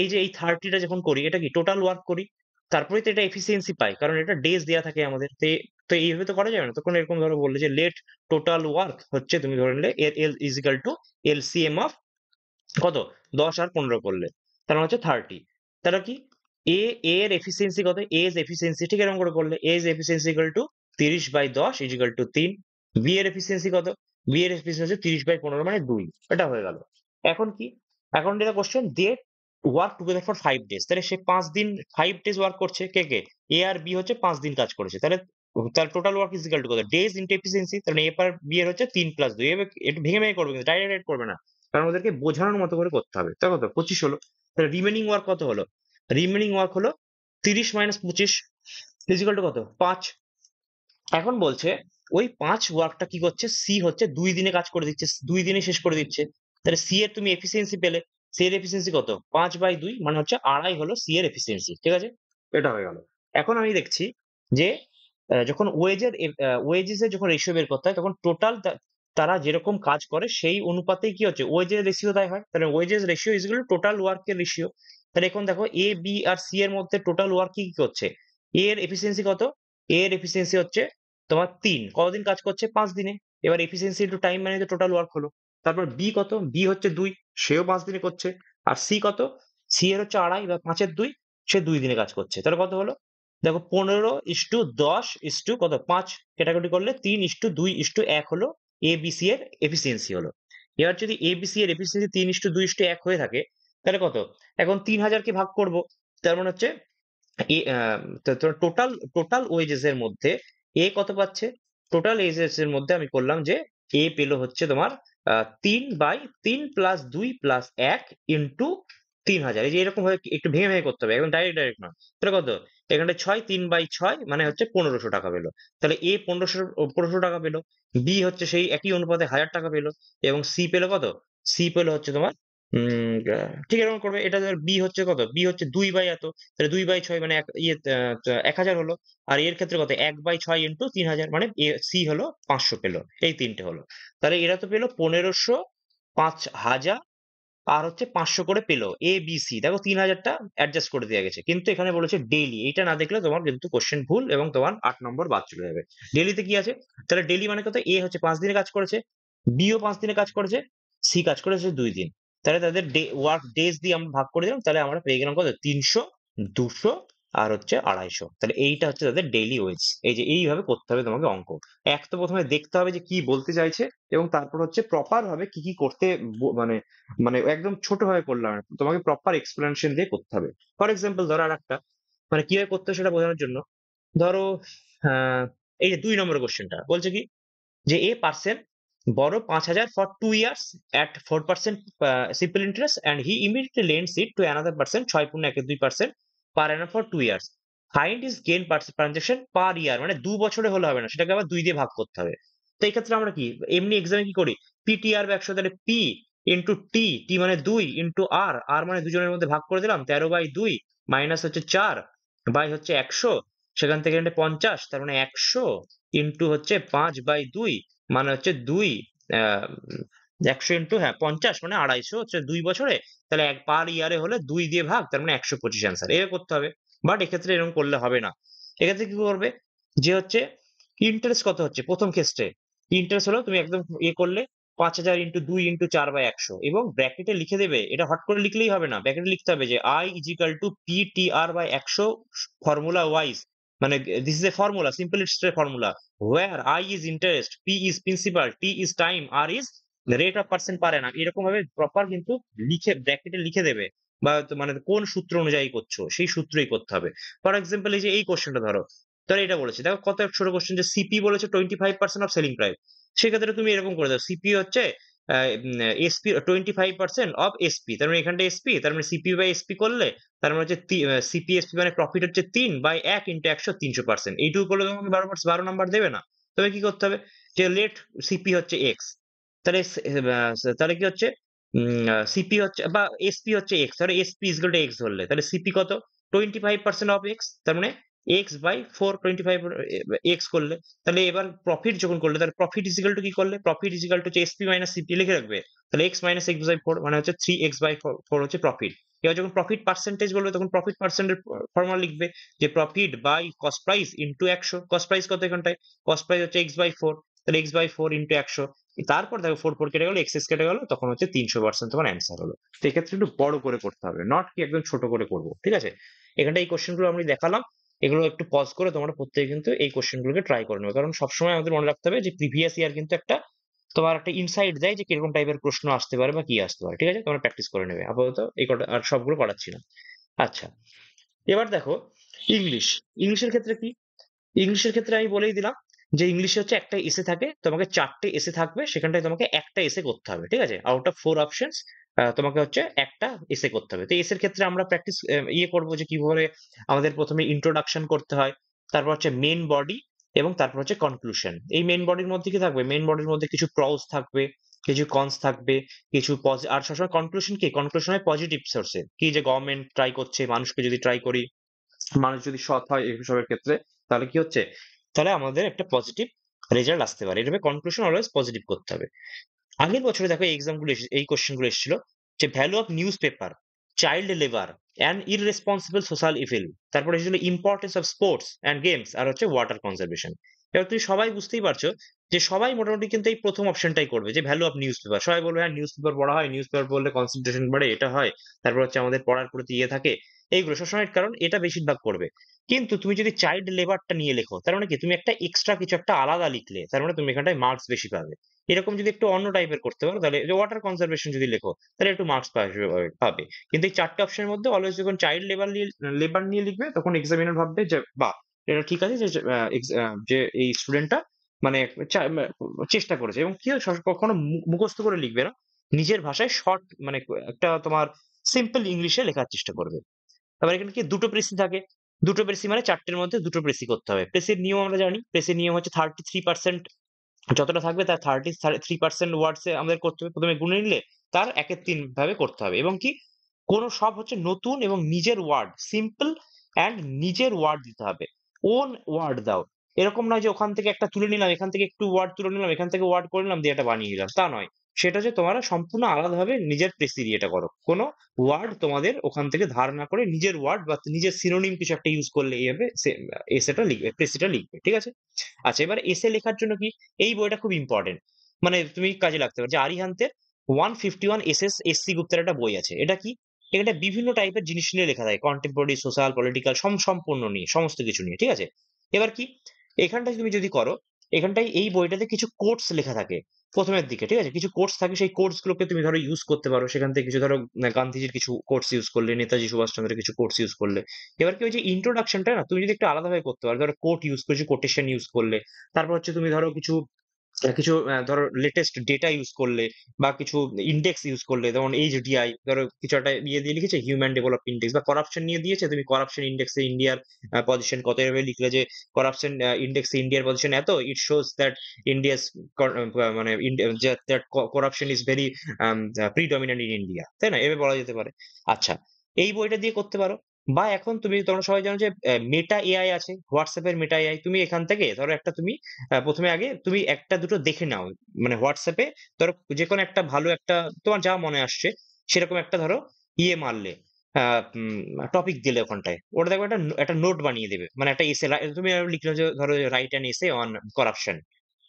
এই যে এই 30টা যখন করি এটা কি টোটাল ওয়ার্ক করি, তারপরে তো এটা এফিসিয়েন্সি পাই, কারণ এটা ডেজ দেয়া থাকে আমাদের। তো এইভাবে তো করা যাবে না, তখন এরকম ধরো বললে যে লেট টোটাল ওয়ার্ক হচ্ছে, তুমি ধরে নিলে এল ইজিক্যাল টু এলসিএম অফ কত 10 আর 15 করলে তার মানে হচ্ছে 30। তাহলে কি এ এর এফিসিয়েন্সি কত, এজ এফিসিয়েন্সি ঠিক এরকম করে করলে A's efficiency equal to 30/10 equal to 3। B এর এফিসিয়েন্সি কত, বি এর এফিসিয়েন্সি 30/15 মানে 2। এটা হয়ে গেল। এখন কি, এখন যেটা কোশ্চেন দিয়ে ওয়ার্ক টুগেদার ফর 5 ডেজ, তাহলে সে 5 দিন 5 ডেজ ওয়ার্ক করছে, কে কে, এ আর বি হচ্ছে 5 দিন কাজ করেছে, তাহলে তার total work is equal two কত, ডেজ ইনটু এফিসিয়েন্সি, তাহলে এ পার বি এর হচ্ছে 3+2। এবার একটু ভেঙে ভেঙে করবে, কিন্তু ডাইরেক্ট করবে না, কারণ ওদেরকে বোঝানোর মতো করে করতে হবে। তাই কত 25 হলো। তাহলে রিমেনিং ওয়ার্ক কত হলো, রিমেনিং ওয়ার্ক হলো 30 মাইনাস 25 ইকুয়াল টু কত 5। এখন বলছে ওই 5 ওয়ার্কটা কি করছে, সি হচ্ছে 2 দিনে কাজ করে দিচ্ছে, 2 দিনে শেষ করে দিচ্ছে। তাহলে সি এর তুমি এফিসিয়েন্সি পেলে, সি এর এফিসিয়েন্সি কত 5/2 মানে হচ্ছে 2.5 হলো সি এর এফিসিয়েন্সি, ঠিক আছে? এটা হয়ে গেল। এখন আমি দেখছি যে যখন ওয়েজেস এর যখন রেশিও বের করতে হয় তখন টোটাল তারা যেরকম কাজ করে সেই অনুপাতেই কি হচ্ছে ওয়েজের রেশিও দেয় হয়। তাহলে wages ratio is equal to total ওয়ার্কের রেশিও। তাহলে এখন দেখো এ বি আর সি এর মধ্যে টোটাল ওয়ার্ক কি কি করছে, এ এর এফিসিয়েন্সি কত, এ এর এফিসিয়েন্সি হচ্ছে তোমার 3, কতদিন কাজ করছে 5 দিনে। এবার এফিসিয়েন্সি ইনটু টাইম মানে তো টোটাল ওয়ার্ক হলো। তারপর বি কত, বি হচ্ছে 2, সেও 5 দিনে করছে। আর সি কত, সি এর হচ্ছে 2.5 বা 5 এর 2, সে 2 দিনে কাজ করছে। তাহলে কত হলো, দেখো 15:10 কত 5 কাটাকুটি করলে 3:2:1 হলো এবিসি এর এফিসিয়েন্সি হলো। এবার যদি এবিসি এর এফিসিয়েন্সি 3:2:1 হয়ে থাকে তাহলে কত, এখন 3000 কে ভাগ করব, তার মানে হচ্ছে টোটাল টোটাল ওয়েজেস এর মধ্যে এ কত পাচ্ছে, টোটাল ওয়েজেস এর মধ্যে আমি করলাম যে এ পেলো হচ্ছে তোমার 3/3 + 2 + 1 ইন্টু 3000, এই যে এরকম ভাবে একটু ভেঙে ভেঙে করতে হবে, একদম ডাইরেক্ট ডাইরেক্ট নয়। তাহলে কত, এখানটা 6, 3/6 মানে হচ্ছে 1500 টাকা পেলো। তাহলে এ 1500 টাকা পেলো, বি হচ্ছে সেই একই অনুপাতে 1000 টাকা পেলো, এবং সি পেলো কত, সি পেলো হচ্ছে তোমার ঠিক এরকম করবে। এটা ধর বি হচ্ছে কত, বি হচ্ছে 2 বাই এত, তাহলে 2/6 মানে 1000 হলো। আর এর ক্ষেত্রে কত, 1/6 ইন্টু 3000 মানে সি হলো 500 পেলো, এই তিনটে হলো। তাহলে এরা তো পেলো 1500, 5000 আর হচ্ছে 500 করে পেলো এ বি সি। দেখো 3000টা অ্যাডজাস্ট করে দেওয়া গেছে, কিন্তু এখানে বলেছে ডেইলি, এইটা না দেখলে তোমার কিন্তু কোশ্চেন ভুল এবং তোমার 8 নম্বর বাদ চলে যাবে। ডেইলিতে কি আছে, তাহলে ডেইলি মানে কত, এ হচ্ছে 5 দিনে কাজ করেছে, বি ও 5 দিনে কাজ করেছে, সি কাজ করেছে 2 দিন। তাহলে তাদের ওয়ার্ক ডেজ দিয়ে আমরা ভাগ করে দিলাম, তাহলে আমরা পেয়ে গেলাম কত, 300, 200 আর হচ্ছে 250। তাহলে এইটা হচ্ছে তাদের ডেইলি ওয়েজ। এই যে এইভাবে করতে হবে তোমাকে অঙ্ক। এক তো প্রথমে দেখতে হবে যে কি বলতে চাইছে, এবং তারপর হচ্ছে প্রপার ভাবে কি কি করতে মানে মানে একদম ছোট ভাবে করলাম না। তোমাকে প্রপার এক্সপ্লেনেশন দিয়ে করতে হবে। ফর এক্সাম্পল ধরো আরেকটা, মানে কিভাবে করতে হয় সেটা বোঝানোর জন্য, ধরো আহ, এই যে 2 নম্বর কোশ্চেনটা বলছে কি, যে a person borrow 5,000 for 2 years at 4% simple interest and he immediately lends it to another person 6.12% per annum for 2 years. Find his gain per transaction per year, মানে 2 বছরে হলে হবে না, সেটাকে আবার 2 দিয়ে ভাগ করতে হবে। তো এই ক্ষেত্রে আমরা কি এমনি এক্সামে কি করি, পিটিআর 100, তাহলে পি ইন্টু টি, টি মানে 2 ইন্টু আর, আর মানে দুজনের মধ্যে ভাগ করে দিলাম 13/2 মাইনাস হচ্ছে 4 বাই হচ্ছে 100, সেখান থেকে 50, তার মানে 100 ইন্টু হচ্ছে 5/2 মানে হচ্ছে 2, 100 ইন্টু 50 মানে 250 হচ্ছে 2 বছরে। তাহলে পার ইয়ারে হলে 2 দিয়ে ভাগ, তার মানে 125 অ্যান্সার, এভাবে করতে হবে। বাট এক্ষেত্রে এরকম করলে হবে না। এক্ষেত্রে কি করবে, যে হচ্ছে ইন্টারেস্ট কত হচ্ছে প্রথম ক্ষেত্রে, ইন্টারেস্ট হলো তুমি একদম করলে 5,000 ইন্টু 2 ইন্টু 4/100, এবং ব্র্যাকেটে লিখে দেবে, এটা হট করে লিখলেই হবে না, ব্র্যাকেটে লিখতে হবে যে I is equal to P T R by 100 formula wise, মানে this is a formula, simple ইন্টারেস্টের formula, where I is interest, P is principal, T is time, R is the rate of percent per annum। এরকম ভাবে প্রপার কিন্তু লিখে ব্র্যাকেটে লিখে দেবে, বা মানে কোন সূত্র অনুযায়ী করছো সেই সূত্রই করতে হবে। ফর এক্সাম্পল এই যে এই কোশ্চেনটা ধরো, ধরো এটা বলেছে, দেখো কত ছোট কোশ্চেন, যে সিপি বলেছে 25% অফ সেলিং প্রাইস। সেক্ষেত্রে তুমি এরকম করে দাও, সিপি হচ্ছে এসপি 25% অফ এসপি, তার মানে এখানটা এসপি, তার মানে সিপি বাই এসপি করলে, তার মানে হচ্ছে সিপিএসপি মানে প্রফিট হচ্ছে 3/1 ইন্টু 100, 300%। এইটুকু করলে তোমাকে 12 নাম্বার দেবে না। তবে কি করতে হবে, যে লেট সিপি হচ্ছে এক্স, তাহলে তাহলে কি হচ্ছে, সিপি হচ্ছে বা এসপি হচ্ছে এক্স, তাহলে এসপি ইজ টু এক্স ধরলে, তাহলে সিপি কত, 25% অফ এক্স, তার মানে x/4, 25 এক্স করলে, তাহলে এবার প্রফিট যখন করলে, তাহলে প্রফিট ইজিক্যাল টু কি করলে, প্রফিট ইজিক্যাল টু হচ্ছে এসপি মাইনাস সিপি লিখে রাখবে, তাহলে এক্স মাইনাস x/4 মানে হচ্ছে 3x/4 হচ্ছে প্রফিট। এবার যখন প্রফিট পার্সেন্টেজ বলবে, তখন প্রফিট পার্সেন্টের ফর্মুলা লিখবে, যে profit by cost price into 100, cost price কত এখানটায়, কস্ট প্রাইস হচ্ছে x/4, তাহলে x/4 ইন্টু 100, তারপর দেখো 4 কেটে গেল, এক্স কেটে গেল, তখন হচ্ছে 300% তোমার অ্যান্সার হলো। তো এক্ষেত্রে একটু বড় করে করতে হবে, নট কি একদম ছোট করে করবো, ঠিক আছে। এখানটা এই কোশ্চেন গুলো আমি দেখালাম, এগুলো একটু পজ করে তোমরা প্রত্যেকে কিন্তু এই কোশ্চেন গুলোকে ট্রাই করে নেবে, কারণ সবসময় আমাদের মনে রাখতে হবে যে প্রিভিয়াস ইয়ার কিন্তু একটা তোমার একটা ইনসাইট দেয় যে কিরকম টাইপের প্রশ্ন আসতে পারে বা কি আসতে পারে, ঠিক আছে, তোমরা প্র্যাকটিস করে নেবে। আপাতত এই কটা আর সবগুলো করাচ্ছি না। আচ্ছা, এবার দেখো ইংলিশ, ইংলিশের ক্ষেত্রে কি, ইংলিশের ক্ষেত্রে আমি বলেই দিলাম যে ইংলিশে হচ্ছে একটা এসে থাকে, তোমাকে 4টে এসে থাকবে, সেখানটায় তোমাকে একটা এসে করতে হবে, ঠিক আছে, আউট অফ 4 অপশনস তোমাকে হচ্ছে একটা এসে করতে হবে। তো এসের ক্ষেত্রে আমরা প্র্যাকটিস করবো যে কিভাবে আমাদের প্রথমে ইন্ট্রোডাকশন করতে হয়, তারপর হচ্ছে মেন বডি, এবং তারপর হচ্ছে কনক্লুশন। এই মেন বডির মধ্যে কি থাকবে, মেন বডির মধ্যে কিছু প্রস থাকবে, কিছু কনস থাকবে, কিছু আর সবসময় কনক্লুশন কি, কনক্লুশন হয় পজিটিভ সোর্সে, কি যে গভর্নমেন্ট ট্রাই করছে, মানুষকে যদি ট্রাই করি, মানুষ যদি সৎ হয় এসবের ক্ষেত্রে, তাহলে কি হচ্ছে, তাহলে আমাদের একটা পজিটিভ রেজাল্ট আসতে পারে, এভাবে কনক্লুশন অলওয়েজ পজিটিভ করতে হবে। আগের বছরে দেখো এই এক্সাম গুলো এই কোশ্চেন গুলো এসেছিল, যে value of newspaper, child labour and irresponsible social evil, তারপরে এসেছিল importance of sports and games, আর হচ্ছে ওয়াটার কনজারভেশন। এবার তুমি সবাই বুঝতেই পারছো যে সবাই মোটামুটি কিন্তু এই প্রথম অপশনটাই করবে, যে ভ্যালু অফ নিউজ পেপার, সবাই বলবে হ্যাঁ নিউজ পেপার পড়া হয়, নিউজ পেপার পড়লে কনসেন্ট্রেশন বাড়ে, এটা হয়, তারপর হচ্ছে আমাদের পড়ার প্রতি ইয়ে থাকে, এইগুলো সবসময়, কারণ এটা বেশিরভাগ করবে। কিন্তু তুমি যদি চাইল্ড লেবারটা নিয়ে লেখো, তার মানে কি তুমি একটা এক্সট্রা কিছু একটা আলাদা লিখলে, তার মানে তুমি এখানটায় মার্কস বেশি পাবে। এরকম যদি একটু অন্য টাইপের করতে পারো, তাহলে ওয়াটার কনজারভেশন যদি লেখো, তাহলে একটু মার্কস পাবে। কিন্তু এই 4টে অপশনের মধ্যে অলওয়েজ যখন চাইল্ড লেবার নিয়ে লিখবে, তখন এক্সামিনার ভাববে যে বাহ, এটা ঠিক আছে, যে যে এই স্টুডেন্টটা মানে চেষ্টা করেছে, এবং কি হয়, কখনো মুখস্থ করে লিখবে না, নিজের ভাষায় শর্ট মানে একটা তোমার সিম্পল ইংলিশে লেখার চেষ্টা করবে। আবার এখানে কি দুটো প্রেসি থাকে। দুটো প্রেসি মানে ৪ টের মধ্যে দুটো প্রেসি করতে হবে। প্রেসির নিয়ম আমরা জানি। প্রেসির নিয়ম হচ্ছে 33% যতটা থাকবে তার 33% ওয়ার্ডস এ আমাদের করতে হবে। ১ম এ গুণে নিলে তার ১/৩ ভাবে করতে হবে এবং কি সব হচ্ছে নতুন এবং নিজের ওয়ার্ড, সিম্পল অ্যান্ড নিজের ওয়ার্ড দিতে হবে। ওন ওয়ার্ড দাও। এরকম নয় যে ওখান থেকে একটা তুলে নিলাম, এখান থেকে একটু ওয়ার্ড তুলে নিলাম, এখান থেকে ওয়ার্ড করে নিলাম দিয়ে এটা বানিয়ে নিলাম। তা নয়। সেটা হচ্ছে তোমরা সম্পূর্ণ আলাদাভাবে নিজের প্রেসি দিয়ে এটা করো। ওয়ার্ড তোমাদের ওখান থেকে ধার না করে নিজের ওয়ার্ড বা নিজের সিনোনিম কিছু একটা ইউজ করলে এইভাবে এসেটা লিখবে, প্রেসিটা লিখবে। ঠিক আছে? আচ্ছা, এবার এসে লেখার জন্য কি এই বইটা খুব ইম্পর্টেন্ট। মানে তুমি কাজে লাগতে পারে যে আরিহান্তের 151 এসএস এসসি গুপ্তের একটা বই আছে। এটা কি? এখানে বিভিন্ন টাইপের জিনিস নিয়ে লেখা থাকে। কন্টেম্পোরারি, সোশ্যাল, পলিটিক্যাল সম্পূর্ণ নিয়ে, সমস্ত কিছু নিয়ে। ঠিক আছে? এবার কি এখানটায় তুমি যদি করো, এখানটায় এই বইটাতে কিছু কোটস লেখা থাকে। ১ম এর দিকে, ঠিক আছে? কিছু কোটস থাকে, সেই কোটস গুলোকে তুমি ধরো ইউজ করতে পারো। সেখান থেকে কিছু ধরো গান্ধীজির কিছু কোটস ইউজ করলে, নেতাজি সুভাষচন্দ্রের কিছু কোটস ইউজ করলে। এবার কি ওই যে ইন্ট্রোডাকশনটা না তুমি যদি একটু আলাদাভাবে করতে পারো, ধরো কোট ইউজ করেছো, কোটেশন ইউজ করলে। তারপর হচ্ছে তুমি ধরো ধরো লেটেস্ট ডেটা ইউজ করলে বা কিছু ইনডেক্স ইউজ করলে, যেমন এইচডিআই ধরো কিছু একটা ইয়ে দিয়ে লিখেছে হিউম্যান ডেভেলপ ইনডেক্স, বা করাপশন নিয়ে দিয়েছে, তুমি করাপশন ইন্ডেক্সে ইন্ডিয়ার পজিশন কত, এভাবে লিখলে যে করাপশন ইন্ডেক্সে ইন্ডিয়ার পজিশন এত, ইট শোস দ্যাট ইন্ডিয়াস মানে that corruption is very predominant in India, তাই না? এভাবে বলা যেতে পারে। আচ্ছা, এই বইটা দিয়ে করতে পারো। বা এখন তোমরা সবাই জানো যে মেটা এআই আছে, হোয়াটসঅ্যাপ এর মেটা এআই। তুমি এখান থেকে ধরো একটা তুমি ১ম এ আগে তুমি ১ টা ২ টো দেখে নাও। মানে WhatsApp এ ধরো যেকোনো একটা ভালো একটা তোমার যা মনে আসছে সেরকম একটা ধরো ইয়ে মারলে, আ উম টপিক দিলে ওখানটায়। ওটা দেখবে একটা নোট বানিয়ে দেবে। মানে একটা এসে তুমি লিখলে যে ধরো write an essay on corruption.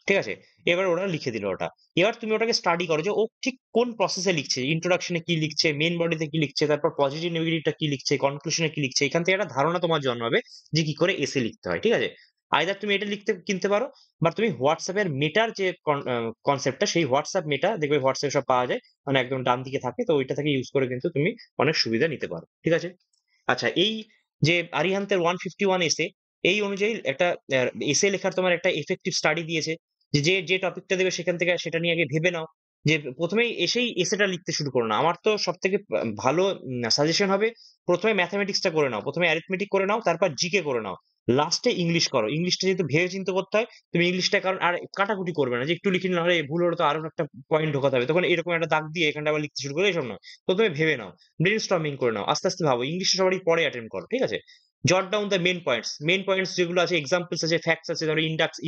ঠিক আছে? এবার ওরা লিখে দিল ওটা। এবার তুমি ওটাকে স্টাডি করো যে ও ঠিক কোন প্রসেস এ লিখছে। ইন্ট্রোডাকশন এ কি লিখছে, মেইন বডিতে কি লিখছে, তারপর পজিটিভ নেগেটিভ টা কি লিখছে, কনক্লুশন এ কি লিখছে। এখান থেকে একটা ধারণা তোমার জন্মাবে যে কি করে এসে লিখতে হয়। ঠিক আছে? আইদার তুমি এটা লিখতে কিনতে পারো বা তুমি WhatsApp এর মেটার যে কনসেপ্ট টা, সেই WhatsApp মেটা দেখবে WhatsApp এ সব পাওয়া যায়। মানে একদম ডান দিকে থাকে। তো ওইটা থেকে ইউজ করে কিন্তু তুমি অনেক সুবিধা নিতে পারো। ঠিক আছে? আচ্ছা, এই যে আরিহান্তের 151 এসে, এই অনুযায়ী একটা এসে লেখার তোমার একটা ইফেক্টিভ স্টাডি দিয়েছে। যে টপিকটা দেবে সেখান থেকে সেটা নিয়ে আগে ভেবে নাও। যে ১ম এই এসেই এসেটা লিখতে শুরু করো না। আমার তো সবথেকে ভালো সাজেশন হবে ১ম এ ম্যাথমেটিক্সটা করে নাও। ১ম এ অ্যারিথমেটিক করে নাও, তারপর জিকে করে নাও। লাস্টে ইংলিশ করো। ইংলিশটা যেহেতু ভেবে চিন্তে করতে হয়, তুমি ইংলিশটা কারণ আর কাটাকুটি করবে না। যে একটু লিখে নিলাম, আরে ভুল হলো তো আরো একটা পয়েন্ট ঢোকাতে হবে। তখন এরকম একটা দাগ দিয়ে এখানটা আবার লিখতে শুরু করলে এসব না। ১ম এ ভেবে নাও। ব্রেইনস্টর্মিং করে নাও। আস্তে, আস্তে ভাবো। ইংলিশটা সবারই পরে অ্যাটেম্প্ট করো। ঠিক আছে? জট down the main points. Main points যেগুলো আছে, এক্সাম্পলস আছে, ফ্যাক্টস আছে, ধরো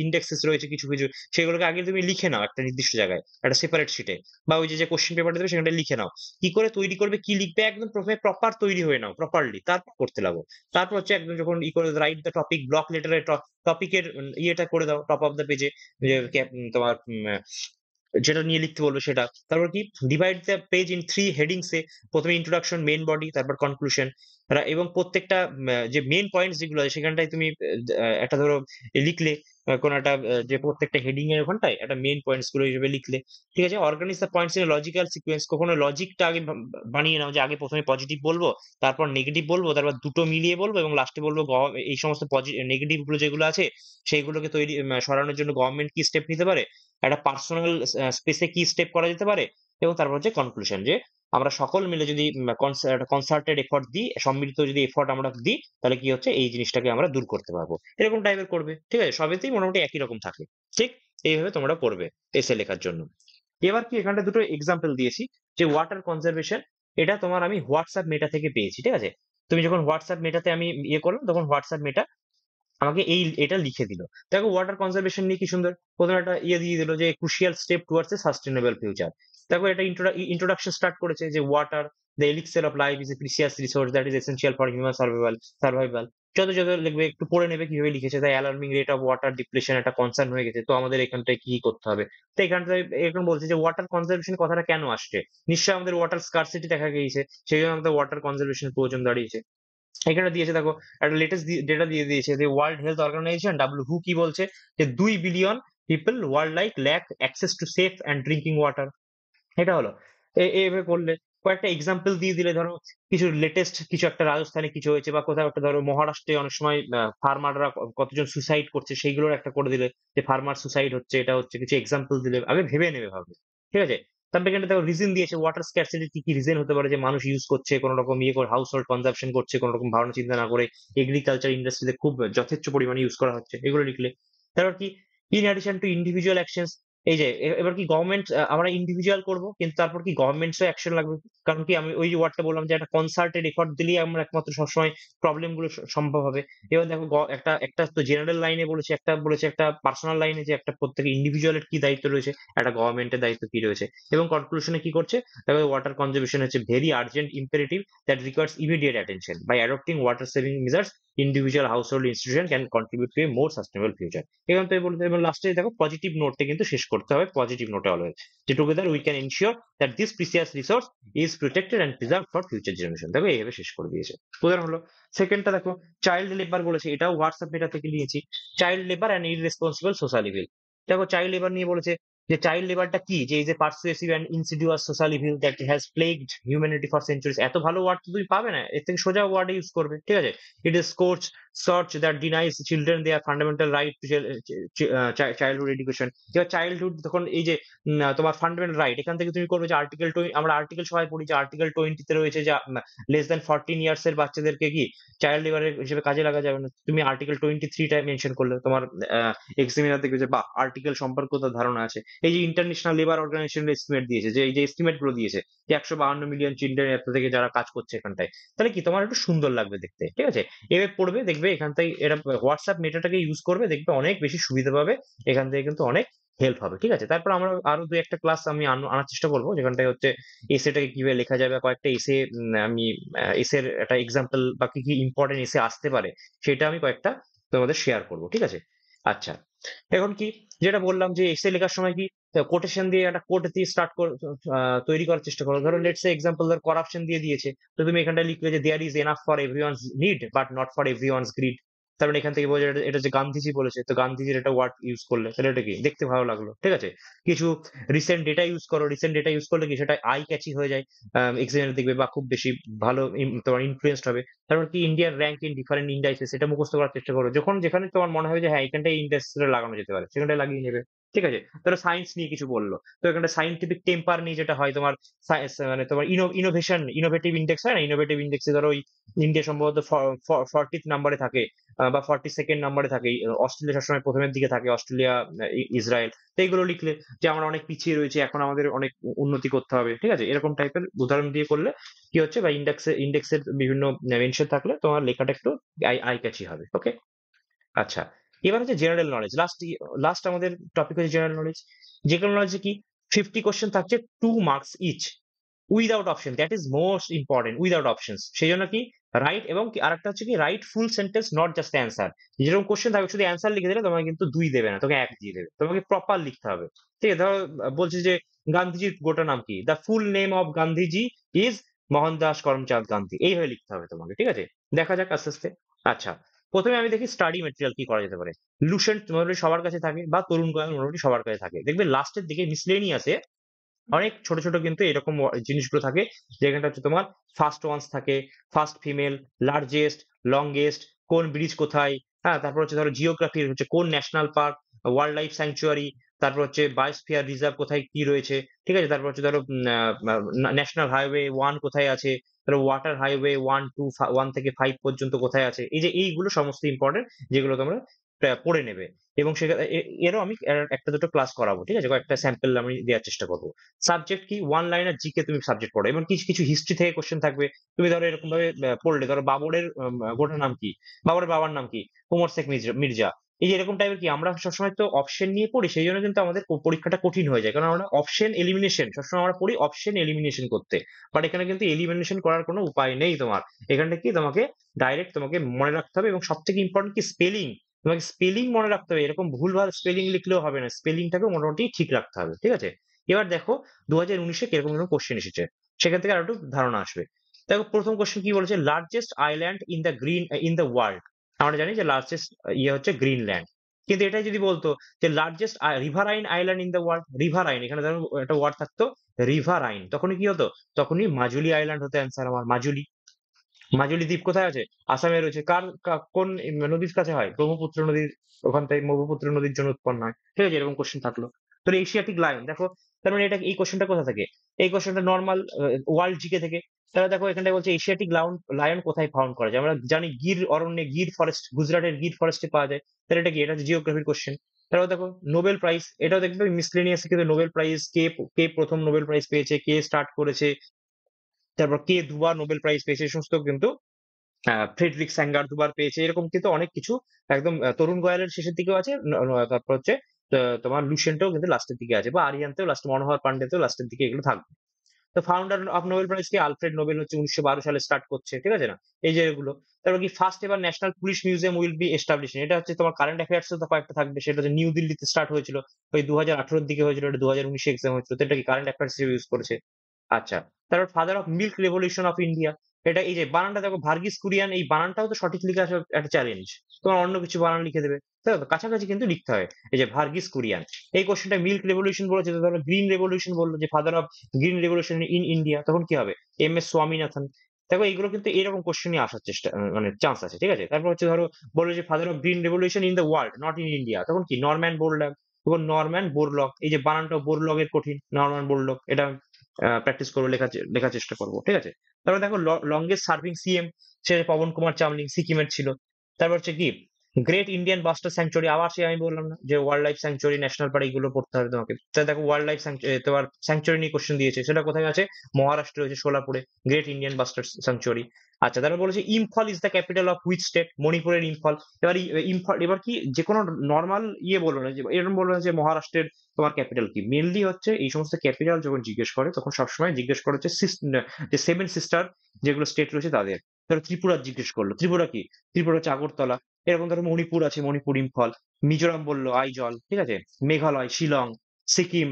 ইন্ডেক্সেস রয়েছে কিছু, কিছু। সেগুলোকে আগে তুমি লিখে নাও একটা নির্দিষ্ট জায়গায়। একটা সেপারেট শিটে। বা ওই যে কোয়েশ্চেন পেপারটা দেবে সেখানটায় লিখে নাও। কি করে তৈরি করবে, কি লিখবে একদম ১ম এ প্রপার তৈরি হয়ে নাও প্রপারলি। তারপর করতে লাগো। তারপর হচ্ছে একদম যখন করে রাইট দ্যা টপিক, ব্লক লেটারে টপিকের ইয়েটা করে দাও টপ অফ দ্যা পেজে। যে তোমার যেটা নিয়ে লিখতে বলবে সেটা। তারপর কি divide the page in ৩ headings এ। ১ম এ ইন্ট্রোডাকশন, মেইন বডি, তারপর কনক্লুশন। এবং প্রত্যেকটা যে মেইন পয়েন্টস যেগুলো আছে সেখানটায় তুমি একটা ধরো লিখলে, কোন একটা যে প্রত্যেকটা হেডিং এর ওখানটায় একটা মেইন পয়েন্টস গুলো হিসেবে লিখলে। ঠিক আছে? Organise the points in a logical sequence. কখনো লজিকটা আগে বানিয়ে নাও যে আগে ১ম এ পজিটিভ বলবো, তারপর নেগেটিভ বলবো, তারপর দুটো মিলিয়ে বলবো এবং লাস্টে বলবো এই সমস্ত নেগেটিভ গুলো যেগুলো আছে সেইগুলোকে সরানোর জন্য গভর্নমেন্ট কি স্টেপ নিতে পারে। একটা পার্সোনাল স্পেস এ কি স্টেপ করা যেতে পারে। এবং তারপর হচ্ছে কনক্লুশন, যে আমরা সকল মিলে যদি একটা কনসার্টেড এফোর্ট দিই, সম্মিলিত যদি এফোর্ট আমরা দিই, তাহলে কি হচ্ছে এই জিনিসটাকে আমরা দূর করতে পারবো। এরকম টাইপের করবে। ঠিক আছে? সবেতেই মোটামুটি একই রকম থাকে। ঠিক এইভাবে তোমরা করবে এসে লেখার জন্য। এবার কি এখানটা দুটো এক্সাম্পল দিয়েছি। যে ওয়াটার কনজারভেশন, এটা তোমার আমি হোয়াটসঅ্যাপ মেটা থেকে পেয়েছি। ঠিক আছে? তুমি যখন হোয়াটসঅ্যাপ মেটাতে আমি ইয়ে করলাম, তখন হোয়াটসঅ্যাপ মেটা আমাকে এটা লিখে দিল। দেখো ওয়াটার কনজারভেশন নিয়ে কি সুন্দর। ১ম এ একটা ইয়ে দিয়ে দিল যে crucial step towards a sustainable future. দেখো এটা ইন্ট্রোডাকশন স্টার্ট করেছে যে water, the elixir of life is a precious resource that is essential for human survival. যত লিখবে একটু পড়ে নেবে কিভাবে লিখেছে। তাই alarming rate of water depletion একটা কনসার্ন হয়ে গেছে। তো আমাদের এখানটায় কি করতে হবে? তো এখানটায় এরকম বলছে যে ওয়াটার কনজারভেশন কথাটা কেন আসছে? নিশ্চয়ই আমাদের ওয়াটার স্কারসিটি দেখা গিয়েছে। সেজন্য আমাদের ওয়াটার কনজারভেশন এর প্রয়োজন দাঁড়িয়েছে। এখানে দিয়েছে দেখো, একটা লেটেস্ট ডেটা দিয়ে দিয়েছে যে ওয়ার্ল্ড হেলথ অর্গানাইজেশন WHO কি বলছে, যে ২ billion people world lack access to safe and drinking water. এটা হলো। এভাবে করলে কয়েকটা এক্সাম্পল দিয়ে দিলে, ধরো কিছু লেটেস্ট কিছু একটা রাজস্থানে কিছু হয়েছে বা কোথাও একটা ধরো মহারাষ্ট্রে অনেক সময় ফার্মাররা কতজন সুসাইড করছে সেইগুলোর একটা করে দিলে, যে ফার্মার সুসাইড হচ্ছে, এটা হচ্ছে, কিছু এক্সাম্পল দিলে আগে ভেবে নেবে ভাবে। ঠিক আছে? তারপরে এখানে দেখো রিজন দিয়েছে, ওয়াটার স্ক্যারসিটির কি কি রিজন হতে পারে, যে মানুষ ইউজ করছে কোনো রকম ইয়ে করে, হাউস হোল্ড কনজাম্পশন করছে কোনো রকম ভাবনা চিন্তা না করে, এগ্রিকালচার ইন্ডাস্ট্রিতে খুব যথেচ্ছ পরিমাণে ইউজ করা হচ্ছে, এগুলো লিখলে। তারপর কি, in addition to individual actions, এই যে এবার কি গভর্নমেন্ট, আমরা ইন্ডিভিজুয়াল করব কিন্তু তারপর কি গভর্নমেন্টসও অ্যাকশন লাগবে। কারণ কি আমি ওই যে ওয়ার্ডটা বললাম যে একটা কনসার্টেড এফর্ট দিলেই আমরা একমাত্র সবসময় প্রবলেম গুলো সম্ভব হবে। এবার দেখো একটা একটা তো জেনারেল লাইনে বলেছে, একটা বলেছে একটা পার্সোনাল লাইনে, যে একটা প্রত্যেক ইন্ডিভিজুয়ালের কি দায়িত্ব রয়েছে, একটা গভর্নমেন্টের দায়িত্ব কি রয়েছে। এবং কনক্লুশনে কি করছে, দেখো ওয়াটার কনজারভেশন হচ্ছে very urgent imperative that requires immediate attention by adopting water saving measures individual household institution can contribute to a more sustainable future. এখান থেকে বলতে এবং লাস্টে দেখো পজিটিভ নোটে কিন্তু শেষ করতে হবে, পজিটিভ নোটে অলওয়েজ, যে together we can ensure that this precious resource is protected and preserve for future generation. দেখো এইভাবে শেষ করে দিয়েছে। উদাহরণ হলো সেকেন্ডটা দেখো, চাইল্ড লেবার বলেছে, এটাও হোয়াটসঅ্যাপ মেটা থেকে নিয়েছি। Child labour and irresponsible social evil. দেখো চাইল্ড লেবার নিয়ে বলেছে যে চাইল্ড লেবারটা কি, যে is a persuasive and insidious social evil that has plagued humanity for centuries. এত ভালো ওয়ার্ড তো তুমি পাবে না, এর থেকে সোজা ওয়ার্ড ইউজ করবে, ঠিক আছে। It is scorch search that denies children their fundamental right to childhood education। এবার চাইল্ডহুড তখন এই যে তোমার ফান্ডামেন্টাল রাইট, এখান থেকে তুমি করবে যে আর্টিকেল 20, আমরা আর্টিকেল সবাই পড়ি যে আর্টিকেল 20 তে রয়েছে যে লেস দ্যান 14 ইয়ার্স এর বাচ্চাদেরকে কি চাইল্ড লেবারের হিসেবে কাজে লাগা যাবে না। তুমি আর্টিকেল 23 টা মেনশন করলে, তোমার এক্সামিনার দেখবে যে বাহ, আর্টিকেল সম্পর্কে তার ধারণা আছে। এই যে ইন্টারন্যাশনাল লেবার অর্গানাইজেশন এস্টিমেট দিয়েছে, যে এই যে এস্টিমেট গুলো দিয়েছে যে 152 মিলিয়ন চিলড্রেন এত থেকে যারা কাজ করছে এখানটায়, তাহলে কি তোমার একটু সুন্দর লাগবে দেখতে, ঠিক আছে। এবার পড়বে দেখবে এখান থেকে, এটা হোয়াটসঅ্যাপ মেটাটাকে ইউজ করবে, দেখবে অনেক বেশি সুবিধা পাবে, এখান থেকে কিন্তু অনেক হেল্প হবে, ঠিক আছে। তারপর আমরা আরো দু একটা ক্লাস আমি আনার চেষ্টা করবো, যেখানটায় হচ্ছে এসেটাকে কিভাবে লেখা যাবে, কয়েকটা এসে আমি এসের একটা এক্সাম্পল বা কি কি ইম্পর্টেন্ট এসে আসতে পারে সেটা আমি কয়েকটা তোমাদের শেয়ার করবো, ঠিক আছে। আচ্ছা, এখন কি, যেটা বললাম যে এসে লেখার সময় কি কোটেশন দিয়ে একটা কোট দিয়ে স্টার্ট তৈরি করার চেষ্টা করো। ধরো লেটস সে এক্সাম্পল, ধর করাপশন দিয়ে দিয়েছে, তো তুমি এখানটা লিখলে যে there is enough for everyone's need but not for everyone's greed. তার মানে এখান থেকে বোঝা যায় এটা যে গান্ধীজি বলেছে, তো গান্ধীজির একটা ওয়ার্ড ইউজ করলে তাহলে এটা কি দেখতে ভালো লাগলো, ঠিক আছে। কিছু রিসেন্ট ডেটা ইউজ করো, রিসেন্ট ডেটা ইউজ করলে কি সেটা আই ক্যাচি হয়ে যায়, এক্সামিনার দেখবে বা খুব বেশি ভালো তোমার ইনফ্লুয়েন্সড হবে। তারপর কি Indian rank in different indices, এটা মুখস্থ করার চেষ্টা করো, যখন যেখানে তোমার মনে হবে যে হ্যাঁ এখানটায় ইন্ডাস্ট্রি লাগানো যেতে পারে সেখানটায় লাগিয়ে নেবে, ঠিক আছে। ধরো সায়েন্স নিয়ে কিছু বললো, তো এখানে সাইন্টিফিক টেম্পার নিয়ে যেটা হয় তোমার মানে তোমার ইনোভেশন, ইনোভেটিভ ইন্ডেক্স হয় না, ইনোভেটিভ ইন্ডেক্সে ধরো ওই ইন্ডিয়া সম্ভবত 40th নাম্বারে থাকে বা 42nd নাম্বারে থাকে, অস্ট্রেলিয়া সবসময় প্রথমের দিকে থাকে, অস্ট্রেলিয়া, ইসরায়েল। তো এইগুলো লিখলে যে আমরা অনেক পিছিয়ে রয়েছে, এখন আমাদের অনেক উন্নতি করতে হবে, ঠিক আছে, এরকম টাইপের উদাহরণ দিয়ে করলে কি হচ্ছে, বা ইন্ডেক্সের বিভিন্ন মেনশন থাকলে তোমার লেখাটা একটু আই ক্যাচি হবে, ওকে। আচ্ছা, এবার হচ্ছে জেনারেল নলেজ, লাস্ট আমাদের টপিক হচ্ছে জেনারেল নলেজ। জেনারেল নলেজে কি 50 কোশ্চেন থাকছে, 2 marks each, without option, that is most important, without options. সেই জন্য কি রাইট, এবং আরেকটা হচ্ছে কি write full sentence not just answer. যেরকম কোশ্চেন থাকবে শুধু অ্যান্সার লিখে দিলে তোমাকে কিন্তু 2 দেবে না, তোকে 1 দিয়ে দেবে, তোমাকে প্রপার লিখতে হবে, ঠিক আছে। ধরো বলছে যে গান্ধীজির গোটা নাম কি, the full name of Gandhiji is Mohandas Karamchand Gandhi, এইভাবে লিখতে হবে তোমাকে, ঠিক আছে। দেখা যাক আস্তে আস্তে। আচ্ছা, প্রথমে আমি দেখি স্টাডি মেটেরিয়াল কি করা যেতে পারে। লুসেন্ট মোটামুটি সবার কাছে থাকে, বা তরুণ গোয়াল মোটামুটি সবার কাছে থাকে। দেখবে লাস্টের দিকে মিসলেনিয়াসে অনেক ছোট ছোট কিন্তু এরকম জিনিসগুলো থাকে, যেখানটা হচ্ছে তোমার ফার্স্ট ওয়ান্স থাকে, ফার্স্ট ফিমেল, লার্জেস্ট, লংগেস্ট, কোন ব্রিজ কোথায়, হ্যাঁ, তারপর হচ্ছে ধরো জিওগ্রাফি হচ্ছে কোন national park, wild life sanctuary, তারপর হচ্ছে বায়োস্ফিয়ার রিজার্ভ কোথায় কি রয়েছে, ঠিক আছে। তারপর হচ্ছে ধরো ন্যাশনাল হাইওয়ে 1 কোথায় আছে, তারপর ওয়াটার হাইওয়ে 1 থেকে 5 পর্যন্ত কোথায় আছে। এই যে এইগুলো সমস্ত ইম্পর্টেন্ট, যেগুলো তোমরা পড়ে নেবে। এবং সেখানে এরও আমি একটা দুটো ক্লাস করাবো, ঠিক আছে, কয়েকটা স্যাম্পল আমি দেওয়ার চেষ্টা করবো। সাবজেক্ট কি, ওয়ান লাইনার জিকে তুমি সাবজেক্ট পড়ো, এবং কিছু কিছু হিস্ট্রি থেকে কোশ্চেন থাকবে। তুমি ধরো এরকম ভাবে পড়লে, ধরো বাবরের গোটা নাম কি, বাবরের বাবার নাম কি, ওমর শেখ মির্জা। এই যে এরকম টাইপের কি, আমরা সবসময় তো অপশন নিয়ে পড়ি, সেই জন্য কিন্তু আমাদের পরীক্ষাটা কঠিন হয়ে যায়, কারণ আমরা অপশন এলিমিনেশন সবসময় আমরা পড়ি, অপশন এলিমিনেশন করতে। বাট এখানে কিন্তু এলিমিনেশন করার কোনো উপায় নেই তোমার, এখানটা কি তোমাকে ডাইরেক্ট তোমাকে মনে রাখতে হবে, এবং সব থেকে ইম্পর্টেন্ট কি স্পেলিং, তোমাকে স্পেলিং মনে রাখতে হবে, এরকম ভুলভাল স্পেলিং লিখলেও হবে না, স্পেলিংটাকে মোটামুটি ঠিক রাখতে হবে, ঠিক আছে। এবার দেখো 2019-এ কিরকম কিরকম কোশ্চেন এসেছে, সেখান থেকে আরো একটু ধারণা আসবে। দেখো প্রথম কোশ্চেন কি বলেছে, largest island in the world. আমরা জানি যে লার্জেস্ট ইয়ে হচ্ছে গ্রিনল্যান্ড, কিন্তু এটাই যদি বলতো যে largest riverine island in the world, riverine, এখানে ধরো একটা ওয়ার্ড থাকতো রিভারাইন, তখনই কি হতো, তখনই মাজুলি আইল্যান্ড হতো অ্যান্সার আমার, মাজুলি। মাজুলি দ্বীপ কোথায় আছে, আসামে রয়েছে। কোন নদীর কাছে হয়, ব্রহ্মপুত্র নদীর, ওখান থেকে ব্রহ্মপুত্র নদীর জন্য উৎপন্ন হয়, ঠিক আছে, এরকম কোশ্চেন থাকলো। তো এশিয়াটিক লায়ন দেখো, তার মানে এটা এই কোশ্চেনটা কোথা থেকে? এই কোশ্চেনটা নরমাল ওয়ার্ল্ড জিকে থেকে। তাহলে দেখো এখানটায় বলছে এশিয়াটিক লায়ন কোথায় ফাউন্ড করা যায়? আমরা জানি গির অরণ্যে, গির ফরেস্ট, গুজরাটের গির ফরেস্টে পাওয়া যায়। তাহলে এটা কি? এটা হচ্ছে জিওগ্রাফির কোশ্চেন। তারপর দেখো নোবেল প্রাইজ, এটাও দেখবে মিসলেনিয়াস কিন্তু নোবেল প্রাইজ কে প্রথম নোবেল প্রাইজ পেয়েছে, কে স্টার্ট করেছে, তারপর কে দুবার নোবেল প্রাইজ পেয়েছে, এই সমস্ত কিন্তু ফ্রেডরিক স্যাঙ্গার দুবার পেয়েছে, এরকম কিন্তু অনেক কিছু একদম তরুণ গোয়ালের শেষের দিকেও আছে, তারপর হচ্ছে তোমার লুসেন্টেও কিন্তু লাস্টের দিকে আছে, বা আরিয়ান্তেও লাস্ট, মনোহর পান্ডেতেও লাস্টের দিকে এগুলো থাকবে। তো ফাউন্ডার অফ নোবেল প্রাইজ কি? আলফ্রেড নোবেল হচ্ছে 1912 সালে স্টার্ট করছে, ঠিক আছে না? এই যে এগুলো। তারপর কি ফার্স্ট এবার national police museum will be establish, এটা হচ্ছে তোমার কারেন্ট অ্যাফেয়ার্স তো কয়েকটা থাকবে, সেটা হচ্ছে নিউ দিল্লিতে স্টার্ট হয়েছিল, ওই 2018 দিকে হয়েছিল, এটা 2019 এক্সাম হয়েছিল, তো এটা কি কারেন্ট অ্যাফেয়ার্স হিসেবে ইউজ করেছে। আচ্ছা, তারপর father of milk revolution of India, এটা এই যে বানানটা দেখো ভার্গিস কুরিয়ান, এই বানানটাও তো সঠিক লিখে আসা একটা চ্যালেঞ্জ। তোমার অন্য কিছু বানান লিখে দেবে, তাই তো? কাছাকাছি কিন্তু লিখতে হয়। এই যে ভার্গিস কুরিয়ান, এই কোশ্চেনটা মিল্ক রেভলিউশন বলেছে, তো ধরো গ্রিন রেভলিউশন বললো, যে father of green revolution in India, তখন কি হবে? M S Swaminathan. দেখো এইগুলো কিন্তু এরকম কোশ্চেনই আসার চেষ্টা, মানে চান্স আছে, ঠিক আছে? তারপর হচ্ছে ধরো বললো যে father of green revolution in the world not in India, তখন কি? Norman Borlaug. তখন নরম্যান বোরলগ, এই যে বানানটা বোরলগের কঠিন, নরম্যান বোরলগ, এটা প্র্যাকটিস করবো, লেখার চেষ্টা করবো, ঠিক আছে? তারপর দেখো লংগেস্ট সার্ভিং সিএম, সে পবন কুমার চামলিং, সিকিমের ছিল। তারপর হচ্ছে কি গ্রেট ইন্ডিয়ান বাস্টার স্যাংচুয়ারি, আবার সে আমি বললাম না যে wild life sanctuary, national park, এগুলো পড়তে হবে তোমাকে। তাহলে দেখো ওয়াইল্ড লাইফ তোমার স্যাংচুয়ারি নিয়ে কোশ্চেন দিয়েছে, সেটা কোথায় আছে? মহারাষ্ট্রে হয়েছে, সোলাপুরে, গ্রেট ইন্ডিয়ান বাস্টার স্যাংচুয়ারি। আচ্ছা, তারপর বলেছে Imphal is the capital of which state? মণিপুরের ইম্ফল। এবার ইম্ফল, এবার কি যে কোনো নর্মাল বললো না, যে এরকম বললো না যে মহারাষ্ট্রের তোমার ক্যাপিটাল কি? মেনলি হচ্ছে এই সমস্ত ক্যাপিটাল যখন জিজ্ঞেস করে, তখন সবসময় জিজ্ঞেস করে হচ্ছে যে সেভেন সিস্টার যেগুলো স্টেট রয়েছে তাদের। ধরো ত্রিপুরা জিজ্ঞেস করলো, ত্রিপুরা কি? ত্রিপুরা হচ্ছে আগরতলা। এরকম ধরো মণিপুর আছে, মণিপুর ইম্ফল। মিজোরাম বললো আইজল, ঠিক আছে? মেঘালয় শিলং, সিকিম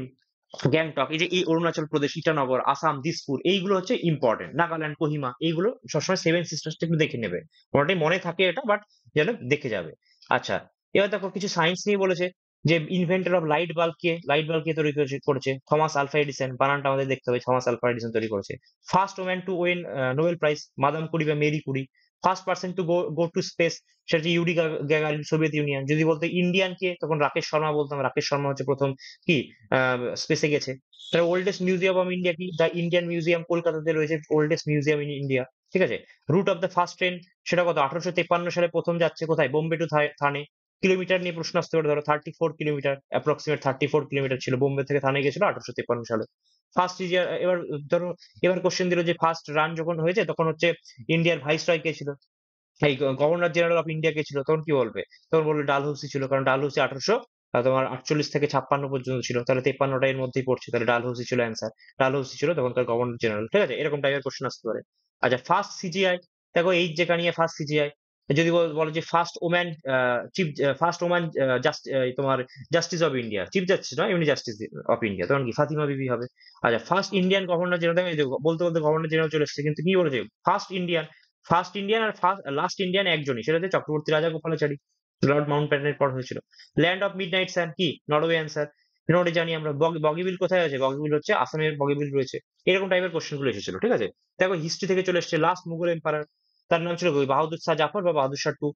গ্যাংটক, এই যে এই অরুণাচল প্রদেশ ইটানগর, আসাম দিসপুর, এইগুলো হচ্ছে ইম্পর্টেন্ট। নাগাল্যান্ড কোহিমা, এইগুলো সবসময় সেভেন সিস্টার্সটা একটু দেখে নেবে। ওটাই মনে থাকে এটা, বাট যেন দেখে যাবে। আচ্ছা, এবার দেখো কিছু সায়েন্স নিয়ে বলেছে, যে ইনভেন্টর অফ লাইট বাল্ব কে? লাইট বাল্ব কে তৈরি করেছে? থমাস আলফা এডিসন, বানানটা আমাদের দেখতে হবে, থমাস আলফা এডিসন তৈরি করেছে। First woman to win Nobel prize, madame Curie বা Marie Curie. First person to go to space, সেটা হচ্ছে ইউরি গ্যাগারিন, সোভিয়েত ইউনিয়ন। যদি বলতে ইন্ডিয়ান কে, তখন রাকেশ শর্মা বলতাম, রাকেশ শর্মা হচ্ছে প্রথম কি স্পেসে গেছে। তার ওল্ডেস্ট মিউজিয়াম অফ ইন্ডিয়া কি? দ্য ইন্ডিয়ান মিউজিয়াম, কলকাতাতে রয়েছে ওল্ডেস্ট মিউজিয়াম ইন ইন্ডিয়া, ঠিক আছে? Route of the first train, সেটা কত? 1853 সালে প্রথম যাচ্ছে কোথায়? বোম্বে টু থানে। কিলোমিটার নিয়ে প্রশ্ন আসতে পারে, ধরো 34 কিলোমিটার, অ্যাপ্রক্সিমেট 34 কিলোমিটার ছিল, বোম্বে থেকে থানে গেছিল 1853 সালে। ফার্স্ট ইয়ার, এবার ধরো এবার কোশ্চেন দিল যে ফার্স্ট রান যখন হয়েছে, তখন হচ্ছে ইন্ডিয়ার ভাইসরয় কে ছিল? এই গভর্নর জেনারেল অফ ইন্ডিয়া কে ছিল? তখন কি বলবে? তখন বলবে ডালহৌসি ছিল, কারণ ডালহৌসি 1848 থেকে 56 পর্যন্ত ছিল, তাহলে 53টা এর মধ্যেই পড়ছে, তাহলে ডালহৌসি ছিল অ্যান্সার। ডালহৌসি ছিল তখনকার গভর্নর জেনারেল, ঠিক আছে? এরকম টাইপের কোশ্চেন আসতে পারে। আচ্ছা, ফার্স্ট সিজিআই, দেখো এই যেটা নিয়ে ফার্স্ট সিজিআই, যদি বলে যে first woman chief, first woman তোমার justice of India, chief justice নয়, এমনি জাস্টিস অফ ইন্ডিয়া, তখন কি? ফাতিমা বিবি হবে। আচ্ছা, ফার্স্ট ইন্ডিয়ান গভর্নর জেনারেল, বলতে বলতে গভর্নর জেনারেল চলে এসেছে, কিন্তু কি বলেছে? ফার্স্ট ইন্ডিয়ান আর লাস্ট ইন্ডিয়ান একজনই, সেটা হচ্ছে চক্রবর্তী রাজা গোপালাচারী, লর্ড মাউন্ট ব্যাটেনের পর হয়েছিল। ল্যান্ড অফ মিড নাইট সান কি? Norway answer. নরওয়ে জানি আমরা। বগিবিল কোথায় আছে? বগিবিল হচ্ছে আসামের, বগিবিল রয়েছে। এরকম টাইপের কোশ্চেন গুলো এসেছিল, ঠিক আছে? দেখো হিস্ট্রি থেকে চলে এসেছে, লাস্ট মুঘল এম্পায়ার, তার নাম ছিল বাহাদুর শাহ জাফর বা বাহাদুর শাহ টু।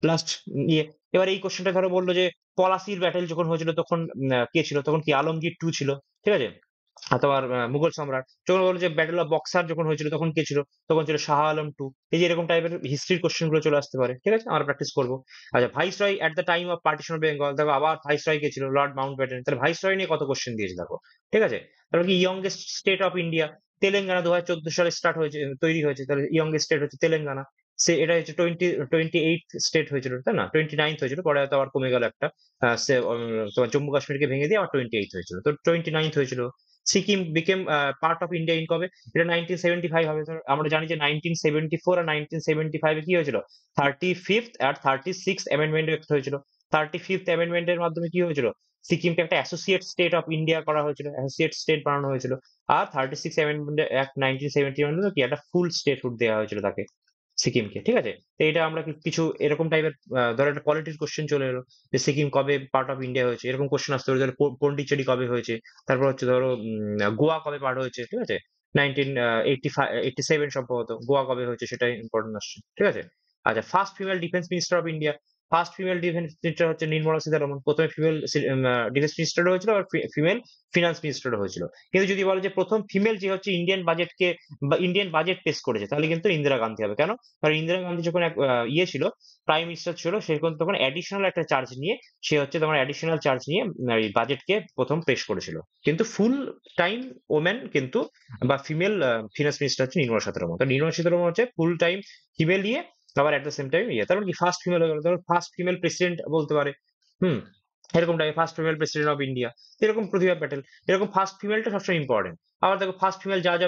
লাস্ট এবার এই কোশ্চেনটা ধরো বললো যে পলাশির ব্যাটেল যখন হয়েছিল, তখন কে ছিল? তখন কি আলমগীর টু ছিল, ঠিক আছে? আর তোমার মুঘল সম্রাট যখন বললো যে ব্যাটল অফ বক্সার যখন হয়েছিল, তখন কে ছিল? তখন ছিল শাহ আলম টু। এই যে এরকম টাইপের হিস্ট্রির কোশ্চেন গুলো চলে আসতে পারে, ঠিক আছে? আমরা প্র্যাকটিস করবো। আচ্ছা, vice Roy at the time of partition of Bengal, দেখো আবার ভাইস রয় কে ছিল? Lord Mount Batten. তাহলে ভাইস রয় নিয়ে কত কোশ্চেন দিয়েছে দেখো, ঠিক আছে? তারপর কি youngest state of India? Telangana 2014 সালে স্টার্ট হয়েছে, তৈরি হয়েছে, তাহলে ইয়ংগেস্ট স্টেট হচ্ছে তেলেঙ্গানা। এটা হচ্ছে 28 স্টেট হয়েছিল, তাই না? 29th হয়েছিল, পরে হয়তো আবার কমে গেল একটা। তোমার জম্মু কাশ্মীরকে ভেঙে দিয়ে আবার 28 হয়েছিল, তো 29th হয়েছিল। Sikkim became part of India in কবে? এটা 1975 হবে। তো আমরা জানি যে 1974 আর 1975 এ কি হয়েছিল? 35th আর 36th অ্যামেন্ডমেন্ট হয়েছিল। 35th অ্যামেন্ডমেন্টের মাধ্যমে কি হয়েছিল? সিকিমকে একটা অ্যাসোসিয়েট স্টেট অফ ইন্ডিয়া করা হয়েছিল, অ্যাসোসিয়েট স্টেট বানানো হয়েছিল। আর 36 অ্যামেন্ডমেন্ট অ্যাক্ট 1971 কি একটা ফুল স্টেটহুড দেওয়া হয়েছিল তাকে, সিকিমকে, ঠিক আছে? তো এটা আমরা কিছু এরকম টাইপের, ধরো একটা পলিটিক্স কোশ্চেন চলে এলো, যে সিকিম কবে পার্ট অফ ইন্ডিয়া হয়েছে, এরকম কোশ্চেন আসতে পারে। ধরো পন্ডিচেরি কবে হয়েছে, তারপর হচ্ছে ধরো গোয়া কবে পার্ট হয়েছে, ঠিক আছে? 1987 সম্ভবত গোয়া কবে হয়েছে, সেটা ইম্পর্টেন্ট আসছে, ঠিক আছে? আচ্ছা, first female defence minister of India, first female defence minister হচ্ছে নির্মলা সীতারমন। প্রথমে ফিমেল ডিফেন্স মিনিস্টারও হয়েছিল, আর ফিমেল ফিনান্স মিনিস্টারও হয়েছিল। কিন্তু যদি বলে যে প্রথম ফিমেল যে হচ্ছে ইন্ডিয়ান বাজেটকে বা ইন্ডিয়ান বাজেট পেশ করেছে, তাহলে কিন্তু ইন্দিরা গান্ধী হবে। কেন? কারণ ইন্দিরা গান্ধী যখন ইয়ে ছিল, প্রাইম মিনিস্টার ছিল, সে তখন অ্যাডিশনাল একটা চার্জ নিয়ে, সে হচ্ছে তোমার অ্যাডিশনাল চার্জ নিয়ে এই বাজেটকে প্রথম পেশ করেছিল। কিন্তু ফুল টাইম ওমেন কিন্তু বা ফিমেল ফিনান্স মিনিস্টার হচ্ছে নির্মলা সীতারমন। তো নির্মলা সীতারমন হচ্ছে ফুল টাইম ফিমেল ইয়ে, আবার এট দ্য সেম টাইম ইয়ে, তার মানে কি ফার্স্ট ফিমেল হয়ে গেল, তারপর ফার্স্ট ফিমেল প্রেসিডেন্ট বলতে পারে। হুম। এরকম type first female president of India, এরকম প্রতিভা প্যাটেল, এরকম ফার্স্ট ফিমেলটা সবসময় ইম্পর্টেন্ট। আবার দেখো ফার্স্ট ফিমেল যা যা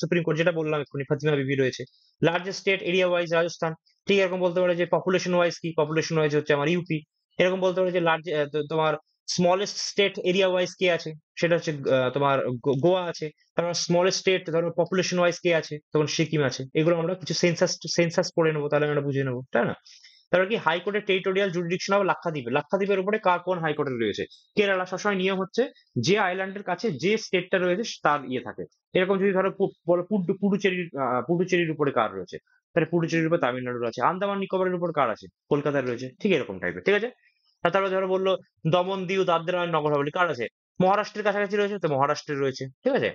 সুপ্রিম কোর্ট, যেটা বললাম এক্ষুনি, ফাতিমা বিবি রয়েছে। Largest state area wise Rajasthan, ঠিক এরকম বলতে পারে যে পপুলেশন ওয়াইজ কি, পপুলেশন ওয়াইজ হচ্ছে আমার ইউপি। এরকম বলতে পারে যে লার্জ তোমার স্মলেস্ট স্টেট এরিয়া ওয়াইজ কে আছে, সেটা হচ্ছে তোমার গোয়া আছে। তারপর স্মলেস্ট স্টেট ধরো পপুলেশন ওয়াইজ কে আছে, তখন সিকিম আছে। এগুলো আমরা কিছু সেন্সাস সেন্সাস পড়ে নেবো, তাহলে আমরা বুঝে নেবো, তাই না? তারপর কি হাইকোর্টের টেরিটোরিয়াল জুরিডিকশন হবে লাক্ষাদ্বীপে। লাক্ষাদ্বীপের উপরে কার কোন হাইকোর্টে রয়েছে? কেরালা। সবসময় নিয়ম হচ্ছে যে আইল্যান্ডের কাছে যে স্টেটটা রয়েছে তার ইয়ে থাকে। এরকম যদি ধরো বলো পুডুচেরির পুডুচেরির উপরে কার রয়েছে, তাহলে পুডুচেরির উপর তামিলনাড়ুর আছে। আন্দামান নিকোবরের উপর কার আছে? কলকাতার রয়েছে। ঠিক এরকম টাইপের, ঠিক আছে? আর তারপরে ধরো বললো দমন দিউ দাদরা আর নগর হাভেলি কার আছে? মহারাষ্ট্রের কাছাকাছি রয়েছে, তো মহারাষ্ট্রের রয়েছে, ঠিক আছে?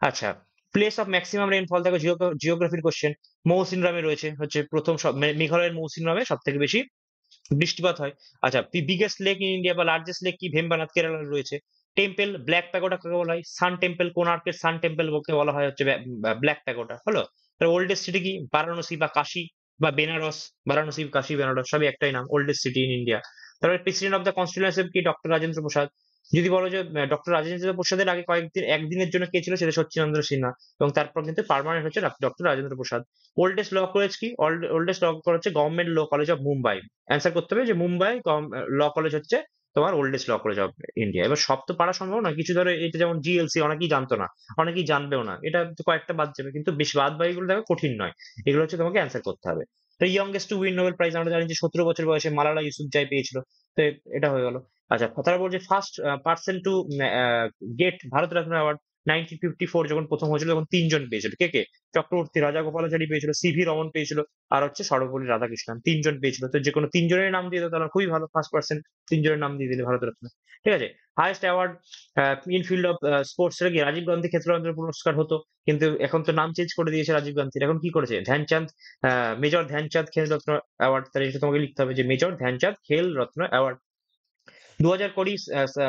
আচ্ছা, প্লেস অফ ম্যাক্সিমাম রেইনফল, দেখো জিওগ্রাফির কোশ্চেন। মৌসিনরামে রয়েছে হচ্ছে প্রথম, সব মেঘালয়ের মৌসিনরামে সব থেকে বেশি বৃষ্টিপাত হয়। আচ্ছা, বিগেস্ট লেক ইন ইন্ডিয়া বা লার্জেস্ট লেক কি? ভেম্বানাথ, কেরালার রয়েছে। টেম্পল ব্ল্যাক প্যাগোডা কাকে বলা হয়? সান টেম্পল, কোণার্কের সান টেম্পল কে বলা হয় হচ্ছে ব্ল্যাক প্যাগোডা, হলো? ওল্ডেস্ট সিটি কি? বারাণসী বা কাশী বা বেনারস। বারাণসী, কাশী, বেনারস সবই একটাই নাম, ওল্ডেস্ট সিটি ইন ইন্ডিয়া। তারপরে প্রেসিডেন্ট অফ দ্য কনস্টিটিউয়েন্সি কি? ডক্টর রাজেন্দ্র প্রসাদ। যদি বলো যে ডক্টর রাজেন্দ্র প্রসাদের আগে কয়েকদিন একদিনের জন্য কে ছিল, সেটা সচ্চিদানন্দ সিনহা। এবং তারপর কিন্তু পার্মানেন্ট হচ্ছে doctor Rajendra Prasad. Oldest law college কি? ওল্ডেস্ট ল কলেজ হচ্ছে government law college of Mumbai. Answer করতে হবে যে মুম্বাই ল কলেজ হচ্ছে তোমার oldest law college of India. এবার সব তো পারা সম্ভব না, কিছু ধরো এটা যেমন জিএলসি অনেকেই জানতো না, অনেকেই জানবেও না, এটা তো কয়েকটা বাদ যাবে, কিন্তু বেশ বাদ বাকিগুলো দেখো কঠিন নয়। এগুলো হচ্ছে তোমাকে অ্যান্সার করতে হবে। তো youngest two win Nobel prize আমরা জানি যে 17 বছর বয়সে মালালা ইউসুফজাই পেয়েছিল। তো এটা হয়ে গেল। আচ্ছা, তারা বলছে first person to get Bharat Ratna award 1954 যখন প্রথম হয়েছিল, তখন 3 জন পেয়েছিল। কে কে? চক্রবর্তী রাজাগোপালাচারী পেয়েছিল, সিভি রমন পেয়েছিল, আর হচ্ছে সর্বপল্লী রাধাকৃষ্ণন। 3 জন পেয়েছিল। তো যে কোনো 3 জনের নাম দিয়ে দাও, তাহলে খুবই ভালো। ফার্স্ট পার্সন 3 জনের নাম দিয়ে দিলে ভারতরত্ন, ঠিক আছে? Highest award in field of sports কি? রাজীব গান্ধী ক্ষেত্ররত্ন পুরস্কার হতো, কিন্তু এখন তো নাম চেঞ্জ করে দিয়েছে রাজীব গান্ধীর। এখন কি করেছে? ধ্যানচাঁদ, মেজর ধ্যানচাঁদ খেল রত্ন অ্যাওয়ার্ড। তাহলে এটা তোমাকে লিখতে হবে যে মেজর ধ্যানচাঁদ খেল রত্ন অ্যাওয়ার্ড। 2020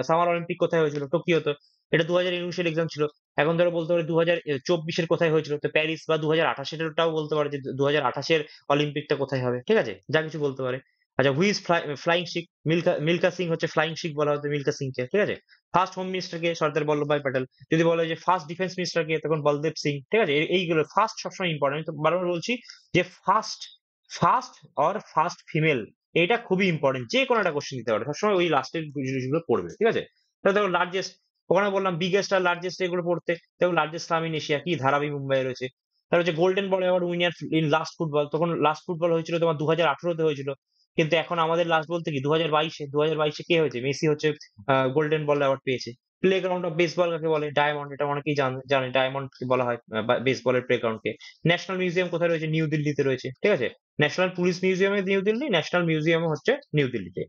সামার অলিম্পিক কোথায় হয়েছিল? টোকিওতে। এটা 2019-এর এক্সাম ছিল। এখন ধরো বলতে পারে 2024-এর কোথায় হয়েছিল? তো প্যারিস। বা 2028-এরটাও বলতে পারে যে 2028-এর অলিম্পিকটা কোথায় হবে, ঠিক আছে? যা কিছু বলতে পারে। আচ্ছা, হুইজ ফ্লাইং শিখ? মিল্কা মিল্কা সিং হচ্ছে ফ্লাইং শিখ বলা হতো মিল্কা সিংকে, ঠিক আছে? ফার্স্ট হোম মিনিস্টার কে? সর্দার বল্লভভাই প্যাটেল। যদি বলে যে ফার্স্ট ডিফেন্স মিনিস্টার কে? তখন বলদেব সিং, ঠিক আছে? এইগুলো ফার্স্ট সবসময় ইম্পর্টেন্ট। আমি তো বারবার বলছি যে first, first or first female, এটা খুবই ইম্পর্টেন্ট। যে কোনো একটা কোশ্চেন দিতে পারে, সবসময় ওই লাস্টের জিনিসগুলো পড়বে, ঠিক আছে? তাহলে দেখো লার্জেস্ট, ওখানে বললাম বিগেস্ট আর লার্জেস্ট এগুলো পড়তে। দেখো লার্জেস্ট স্লাম ইন এশিয়া কি? ধারাবি মুম্বাই রয়েছে। তারপর হচ্ছে golden ball award winner in last football, তখন লাস্ট ফুটবল হয়েছিল তোমার 2018-তে হয়েছিল। কিন্তু এখন আমাদের লাস্ট বলতে কি 2022-এ কে হয়েছে? মেসি হচ্ছে গোল্ডেন বল অ্যাওয়ার্ড পেয়েছে। প্লে গ্রাউন্ড অফ বেসবল কাকে বলে? ডায়মন্ড। এটা অনেকেই জানে ডায়মন্ড বলা হয় বেসবলের প্লে গ্রাউন্ডকে। ন্যাশনাল মিউজিয়াম কোথায় রয়েছে? নিউ দিল্লিতে রয়েছে, ঠিক আছে? ন্যাশনাল পুলিশ মিউজিয়ামে নিউ দিল্লি, ন্যাশনাল মিউজিয়ামে হচ্ছে নিউ দিল্লিতে।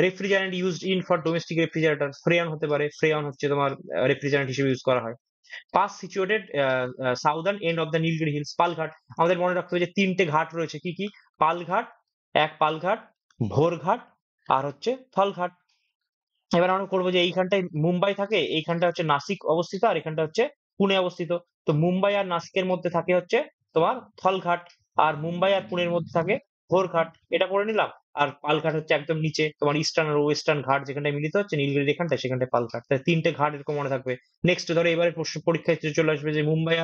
Refrigerant used in for domestic refrigerator, freon হতে পারে। ফ্রেয়ন হচ্ছে তোমার রেফ্রিজারেন্ট হিসেবে ইউজ করা হয়। Pass situated southern end of the Nilgiri hills, Palghat. আমাদের মনে রাখতে হবে যে 3টে ঘাট রয়েছে, কি কি? পালঘাট, পালঘাট, ভোরঘাট, আর হচ্ছে থলঘাট। এবার আমরা করবো যে এইখানটায় মুম্বাই থাকে, এইখানটা হচ্ছে নাসিক অবস্থিত, আর এখানটা হচ্ছে পুনে অবস্থিত। তো মুম্বাই আর নাসিকের মধ্যে থাকে হচ্ছে তোমার থলঘাট, আর মুম্বাই আর পুনের মধ্যে থাকে ভোরঘাট। এটা পড়ে নিলাম। আর পালঘাট হচ্ছে একদম নিচে তোমার ইস্টার্ন আর ওয়েস্টার্ন ঘাট যেখানটায় মিলিত হচ্ছে নীলগিরির এখানটায়, সেখানটায় পালঘাট। তাই 3টে ঘাট এরকম মনে থাকবে। নেক্সট ধরো এবারে প্রশ্ন পরীক্ষায় চলে আসবে যে মুম্বাই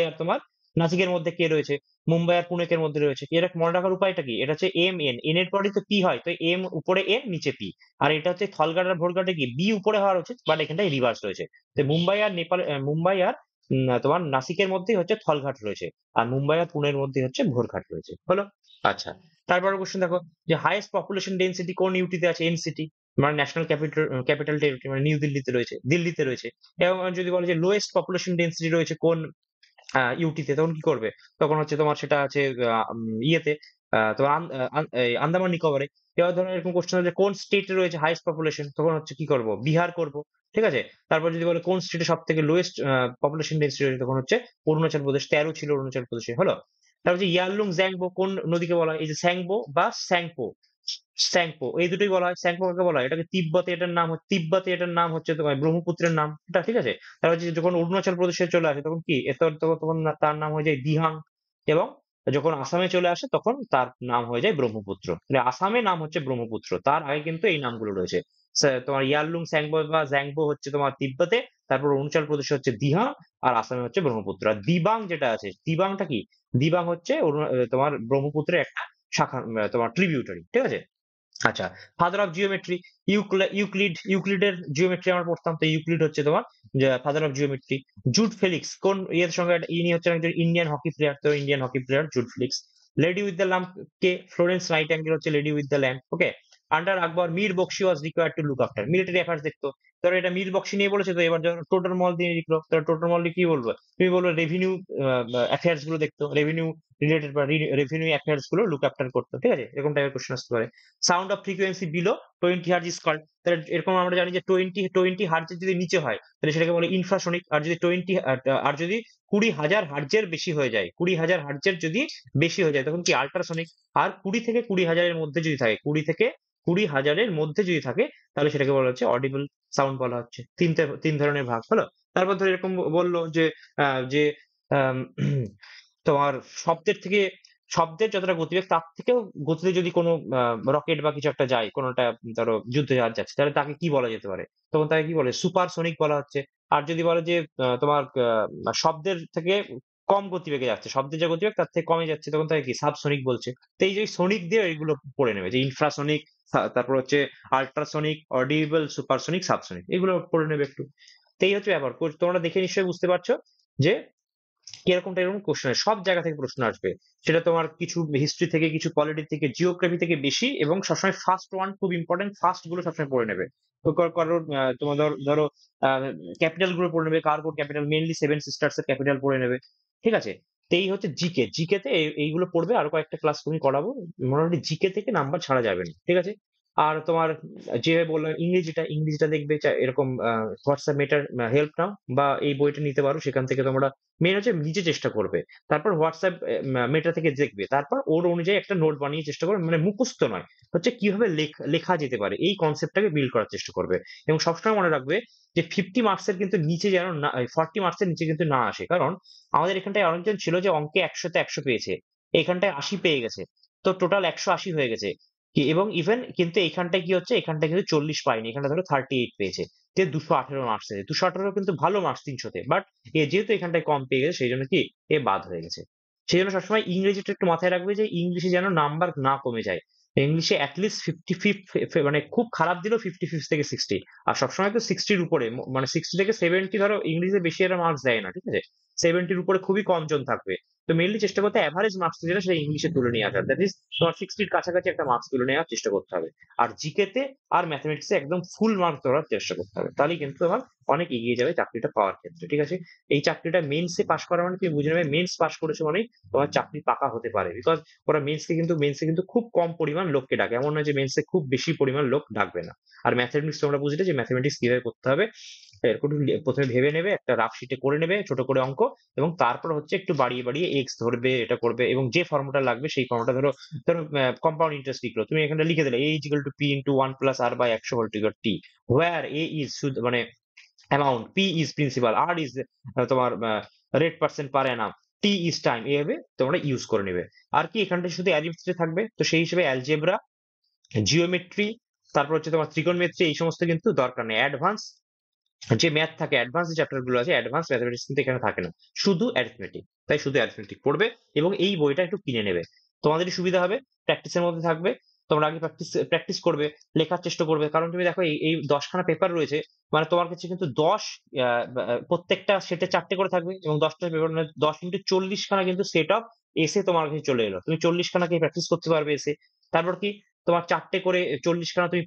আর তোমার নাসিকের মধ্যে কে রয়েছে? মুম্বাই আর পুনেকের মধ্যে রয়েছে। এটা মনে রাখার উপায়টা কি? এটা হচ্ছে এম এন, এন এর পরই তো পি হয়, তো এম উপরে এন নিচে পি। আর এটা হচ্ছে থলঘাট আর ভোরঘাটে কি বি উপরে হওয়ার উচিত, বাট এখানটায় রিভার্স রয়েছে। তো মুম্বাই আর তোমার নাসিকের মধ্যেই হচ্ছে থলঘাট রয়েছে, আর মুম্বাই আর পুনের মধ্যে হচ্ছে ভোরঘাট রয়েছে, হলো? আচ্ছা, তারপরে কোশ্চেন দেখো যে হাইয়েস্ট পপুলেশন ডেন্সিটি কোন ইউটিতে আছে? এনসিটি, মানে ন্যাশনাল ক্যাপিটাল টেরিটরি, মানে নিউ দিল্লিতে রয়েছে। এবং যদি বলে যে লোয়েস্ট পপুলেশন ডেন্সিটি রয়েছে কোন ইউটিতে, তখন কি করবে? তখন হচ্ছে তোমার সেটা আছে ইয়েতে তোমার এই আন্দামান নিকোবরে। এবার ধরো এরকম কোশ্চেন হচ্ছে কোন স্টেটে রয়েছে হাইয়েস্ট পপুলেশন, তখন হচ্ছে কি করব, বিহার করব। ঠিক আছে। তারপর যদি বলে কোন স্টেটে সব থেকে লোয়েস্ট পপুলেশন ডেন্সিটি রয়েছে, তখন হচ্ছে অরুণাচল প্রদেশ, 13 ছিল অরুণাচল প্রদেশে, হলো। তারপর হচ্ছে ইয়ারলুং জ্যাংবো কোন নদীকে বলা হয়, এই যে স্যাংবো বা স্যাংপো, স্যাংপো এই দুটোই বলা হয়। স্যাংপো কাকে বলা হয়, এটাকে তিব্বতে, এটার নাম হচ্ছে তোমার ব্রহ্মপুত্রের নাম, এটা ঠিক আছে। তারপর হচ্ছে যখন অরুণাচল প্রদেশে চলে আসে তখন কি তখন তার নাম হয়ে যায় দিহাং। এবং যখন আসামে চলে আসে তখন তার নাম হয়ে যায় ব্রহ্মপুত্র, মানে আসামে নাম হচ্ছে ব্রহ্মপুত্র, তার আগে কিন্তু এই নামগুলো রয়েছে। তোমার ইয়ারলুং স্যাংবো বা জ্যাংবো হচ্ছে তোমার তিব্বতে, তারপর অরুণাচল প্রদেশে হচ্ছে দিহা, আর আসামে হচ্ছে ব্রহ্মপুত্র। আর দিবাং যেটা আছে, দিবাংটা কি, দিবাং হচ্ছে তোমার ব্রহ্মপুত্রের একটা শাখা, তোমার ট্রিবিউটারি, ঠিক আছে। আচ্ছা, ফাদার অফ জিওমেট্রি, ইউক্লিডের জিওমেট্রি আমরা পড়তাম, তো ইউক্লিড হচ্ছে তোমার father of geometry. Jude Felix কোন ইয়ের সঙ্গে, ইনি হচ্ছেন একজন ইন্ডিয়ান হকি প্লেয়ার, তো Indian hockey player Jude Felix. Lady with the lamp কে, ফ্লোরেন্স নাইটিঙ্গেল হচ্ছে lady with the lamp, okay. Under Akbar Mir Bakshi was required to look after, military affairs দেখতো। ধরো এটা মির বক্সি নিয়ে বলেছে, তো এবার যখন টোটাল মল দিয়ে লিখলো, তো টোটাল মল দিয়ে কি বলবো, তুমি বলবো রেভিনিউ অ্যাফেয়ার্স গুলো দেখতো, রেভিনিউ রিলেটেড বা রেভিনিউ অ্যাফেয়ার্স গুলো লুক আফটার করতো, ঠিক আছে, এরকম টাইপের কোশ্চেন আসতে পারে। Sound of frequency below 20 hertz is called, তাহলে এরকম আমরা জানি যে টোয়েন্টি হার্জের যদি নিচে হয় তাহলে সেটাকে বলে ইনফ্রাসনিক। আর যদি 20,000 হার্জের বেশি হয়ে যায়, 20,000 হার্জের যদি বেশি হয়ে যায় তখন কি আল্ট্রাসনিক। আর 20 থেকে 20,000-এর মধ্যে যদি থাকে, 20 থেকে 20,000-এর মধ্যে যদি থাকে, তাহলে সেটাকে বলা হচ্ছে অডিবল সাউন্ড বলা হচ্ছে। তিন ধরনের ভাগ হলো। তারপর ধর এরকম বললো যে যে আম, তোমার শব্দের থেকে, শব্দের যতটা গতিবেগ তার থেকেও গতিতে যদি কোনো রকেট বা কিছু একটা যায়, কোনোটা ধরো যুদ্ধ জাহাজ যাচ্ছে, তাহলে তাকে কি বলা যেতে পারে, তখন তাকে কি বলে, সুপারসনিক বলা হচ্ছে। আর যদি বলে যে তোমার শব্দের থেকে কম গতিবেগে যাচ্ছে, শব্দের যে গতিবেগ তার থেকে কমে যাচ্ছে, তখন তাকে কি সাবসনিক বলছে। তো এই যে সনিক দিয়ে এইগুলো পড়ে নেবে, যে ইনফ্রাসনিক, তারপর হচ্ছে আল্ট্রাসনিক, অডিবল, সুপারসনিক, সাবসনিক, এগুলো পড়ে নেবে একটু। তো এই হচ্ছে ব্যাপার। তোমরা দেখে নিশ্চয়ই বুঝতে পারছো যে এরকম টাইপের কোশ্চেন সব জায়গা থেকে প্রশ্ন আসবে। সেটা তোমার কিছু হিস্ট্রি থেকে, কিছু পলিটি থেকে, জিওগ্রাফি থেকে বেশি, এবং সবসময় ফার্স্ট ওয়ান খুব ইম্পর্টেন্ট, ফার্স্ট গুলো সবসময় পড়ে নেবে। তো কারোর তোমার ধরো ক্যাপিটাল গুলো পড়ে নেবে, কার কোন ক্যাপিটাল, মেইনলি সেভেন সিস্টার্স এর ক্যাপিটাল পড়ে নেবে, ঠিক আছে। তো এই হচ্ছে জিকে, জিকে তে এইগুলো পড়বে, আরো কয়েকটা ক্লাস তুমি করাবো। মোটামুটি জিকে থেকে নাম্বার ছাড়া যাবে না, ঠিক আছে। আর তোমার যেভাবে বললাম ইংরেজিটা দেখবে, এরকম হোয়াটসঅ্যাপ মেটার হেল্প নাও, বা এই বইটা নিতে পারো, সেখান থেকে তোমরা মেন হচ্ছে নিজে চেষ্টা করবে। তারপর হোয়াটসঅ্যাপ মেটা থেকে দেখবে, তারপর ওর অনুযায়ী একটা নোট বানিয়ে চেষ্টা করবে, মানে মুখস্থ নয়, হচ্ছে কিভাবে লেখা যেতে পারে এই কনসেপ্টটাকে বিল্ড করার চেষ্টা করবে। এবং সবসময় মনে রাখবে যে 50 মার্কসের কিন্তু নিচে যেন না, 40 মার্কসের নিচে কিন্তু না আসে। কারণ আমাদের এখানটায় অনেকজন ছিল যে অঙ্কে 100-তে 100 পেয়েছে, এখানটায় 80 পেয়ে গেছে, তো টোটাল 180 হয়ে গেছে। এবং ইভেন কিন্তু এইখানটায় কি হচ্ছে, এখানটায় কিন্তু 40 পায়নি, এখানটা ধরো 38 পেয়েছে, যে 218 মার্কস আছে, 218 কিন্তু ভালো মার্কস 300-তে, বাট যেহেতু এখানটায় কম পেয়ে গেছে, সেই জন্য কি বাদ হয়ে গেছে। সেই জন্য সবসময় ইংরেজিটা একটু মাথায় রাখবে, যে ইংলিশে যেন নাম্বার না কমে যায়। ইংলিশে অ্যাটলিস্ট 55, মানে খুব খারাপ দিলেও 55 থেকে 60। আর সবসময় তো 60-র উপরে, মানে 60 থেকে 70, ধরো ইংলিশে বেশি এরা মার্কস দেয় না, ঠিক আছে। 70-র উপরে খুবই কম জন থাকবে। তো মেইনলি চেষ্টা করতে অ্যাভারেজ মার্কস যেটা, সেটা ইংলিশে তুলে নিয়ে আসার, দ্যাট ইজ তোমার 60-র কাছাকাছি একটা মার্কস তুলে নেওয়ার চেষ্টা করতে হবে। আর জিকেতে আর ম্যাথমেটিক্সে একদম ফুল মার্ক ধরার চেষ্টা করতে হবে, তাহলেই কিন্তু তোমার অনেক এগিয়ে যাবে চাকরিটা পাওয়ার ক্ষেত্রে, ঠিক আছে। এই চাকরিটা মেন্সে পাশ করা মানে তুমি বুঝে নেবে, মেন্স পাশ করেছো মানে তোমার চাকরি পাকা হতে পারে। বিকজ ওরা মেন্সে কিন্তু খুব কম পরিমাণ লোককে ডাকে, এমন নয় যে মেন্সে খুব বেশি পরিমাণ লোক ডাকবে না। আর ম্যাথমেটিক্স তোমরা বুঝলে যে ম্যাথমেটিক্স কিভাবে করতে হবে, এরকম প্রথমে ভেবে নেবে, একটা রাফ শিটে করে নেবে ছোট করে অঙ্ক, এবং তারপর হচ্ছে একটু বাড়িয়ে বাড়িয়ে এক্স ধরবে, এটা করবে, এবং যে ফর্মুলা লাগবে সেই ফর্মুলা, ধরো ধরো কম্পাউন্ড ইন্টারেস্ট লিখলো, তুমি এখানে লিখে দিলে a equal to p into 1 + r/100 whole to t, where a is মানে amount, p is principal, r is তোমার rate percent per annum, t is time, এইভাবে তোমরা ইউজ করে নেবে। আর কি এখানটা শুধু অ্যারিথমেটিক থাকবে, তো সেই হিসেবে অ্যালজেব্রা, জিওমেট্রি, তারপর হচ্ছে তোমার ত্রিকোণমিতি, এই সমস্ত কিন্তু দরকার নেই। অ্যাডভান্স যে ম্যাথ থাকে, অ্যাডভান্স যে চ্যাপ্টার গুলো আছে, অ্যাডভান্স ম্যাথমেটিক্স কিন্তু এখানে থাকে না, শুধু অ্যারিথমেটিক। তাই শুধু অ্যারিথমেটিক পড়বে, এবং এই বইটা একটু কিনে নেবে, তোমাদেরই সুবিধা হবে, প্র্যাকটিসের মধ্যে থাকবে। তোমরা আগে প্র্যাকটিস করবে, লেখার চেষ্টা করবে, কারণ তুমি দেখো এই 10খানা পেপার রয়েছে, মানে তোমার কাছে কিন্তু 10, প্রত্যেকটা সেটে 4টে করে থাকবে, এবং 10টা পেপার মানে 10 × 40 খানা কিন্তু সেট অফ এসে তোমার কাছে চলে এলো, তুমি 40 খানাকে প্র্যাকটিস করতে পারবে এসে। তারপর কি, তোমার 4টে করে 40 খানা তুমি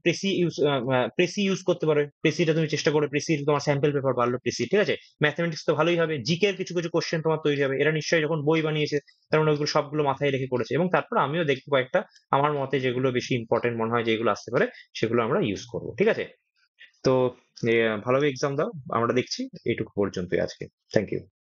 প্রেসি ইউজ করতে পারো। প্রেসিটা তুমি চেষ্টা করো, প্রেসির তোমার স্যাম্পল পেপার বাড়লো প্রেসি, ঠিক আছে? ম্যাথমেটিক্স তো ভালোই হবে। জিকে এর কিছু কোয়েশ্চেন তোমার তৈরি হবে। এরা নিশ্চয়ই যখন বই বানিয়েছে তার মানে ওইগুলো সবগুলো মাথায় রেখে করেছে। এবং তারপর আমিও দেখবো কয়েকটা আমার মতে যেগুলো বেশি ইম্পর্টেন্ট মনে হয় যেগুলো আসতে পারে সেগুলো আমরা ইউজ করব। ঠিক আছে? তো ভালোভাবে এক্সাম দাও। আমরা দেখছি এইটুকু পর্যন্তই আজকে। Thank you.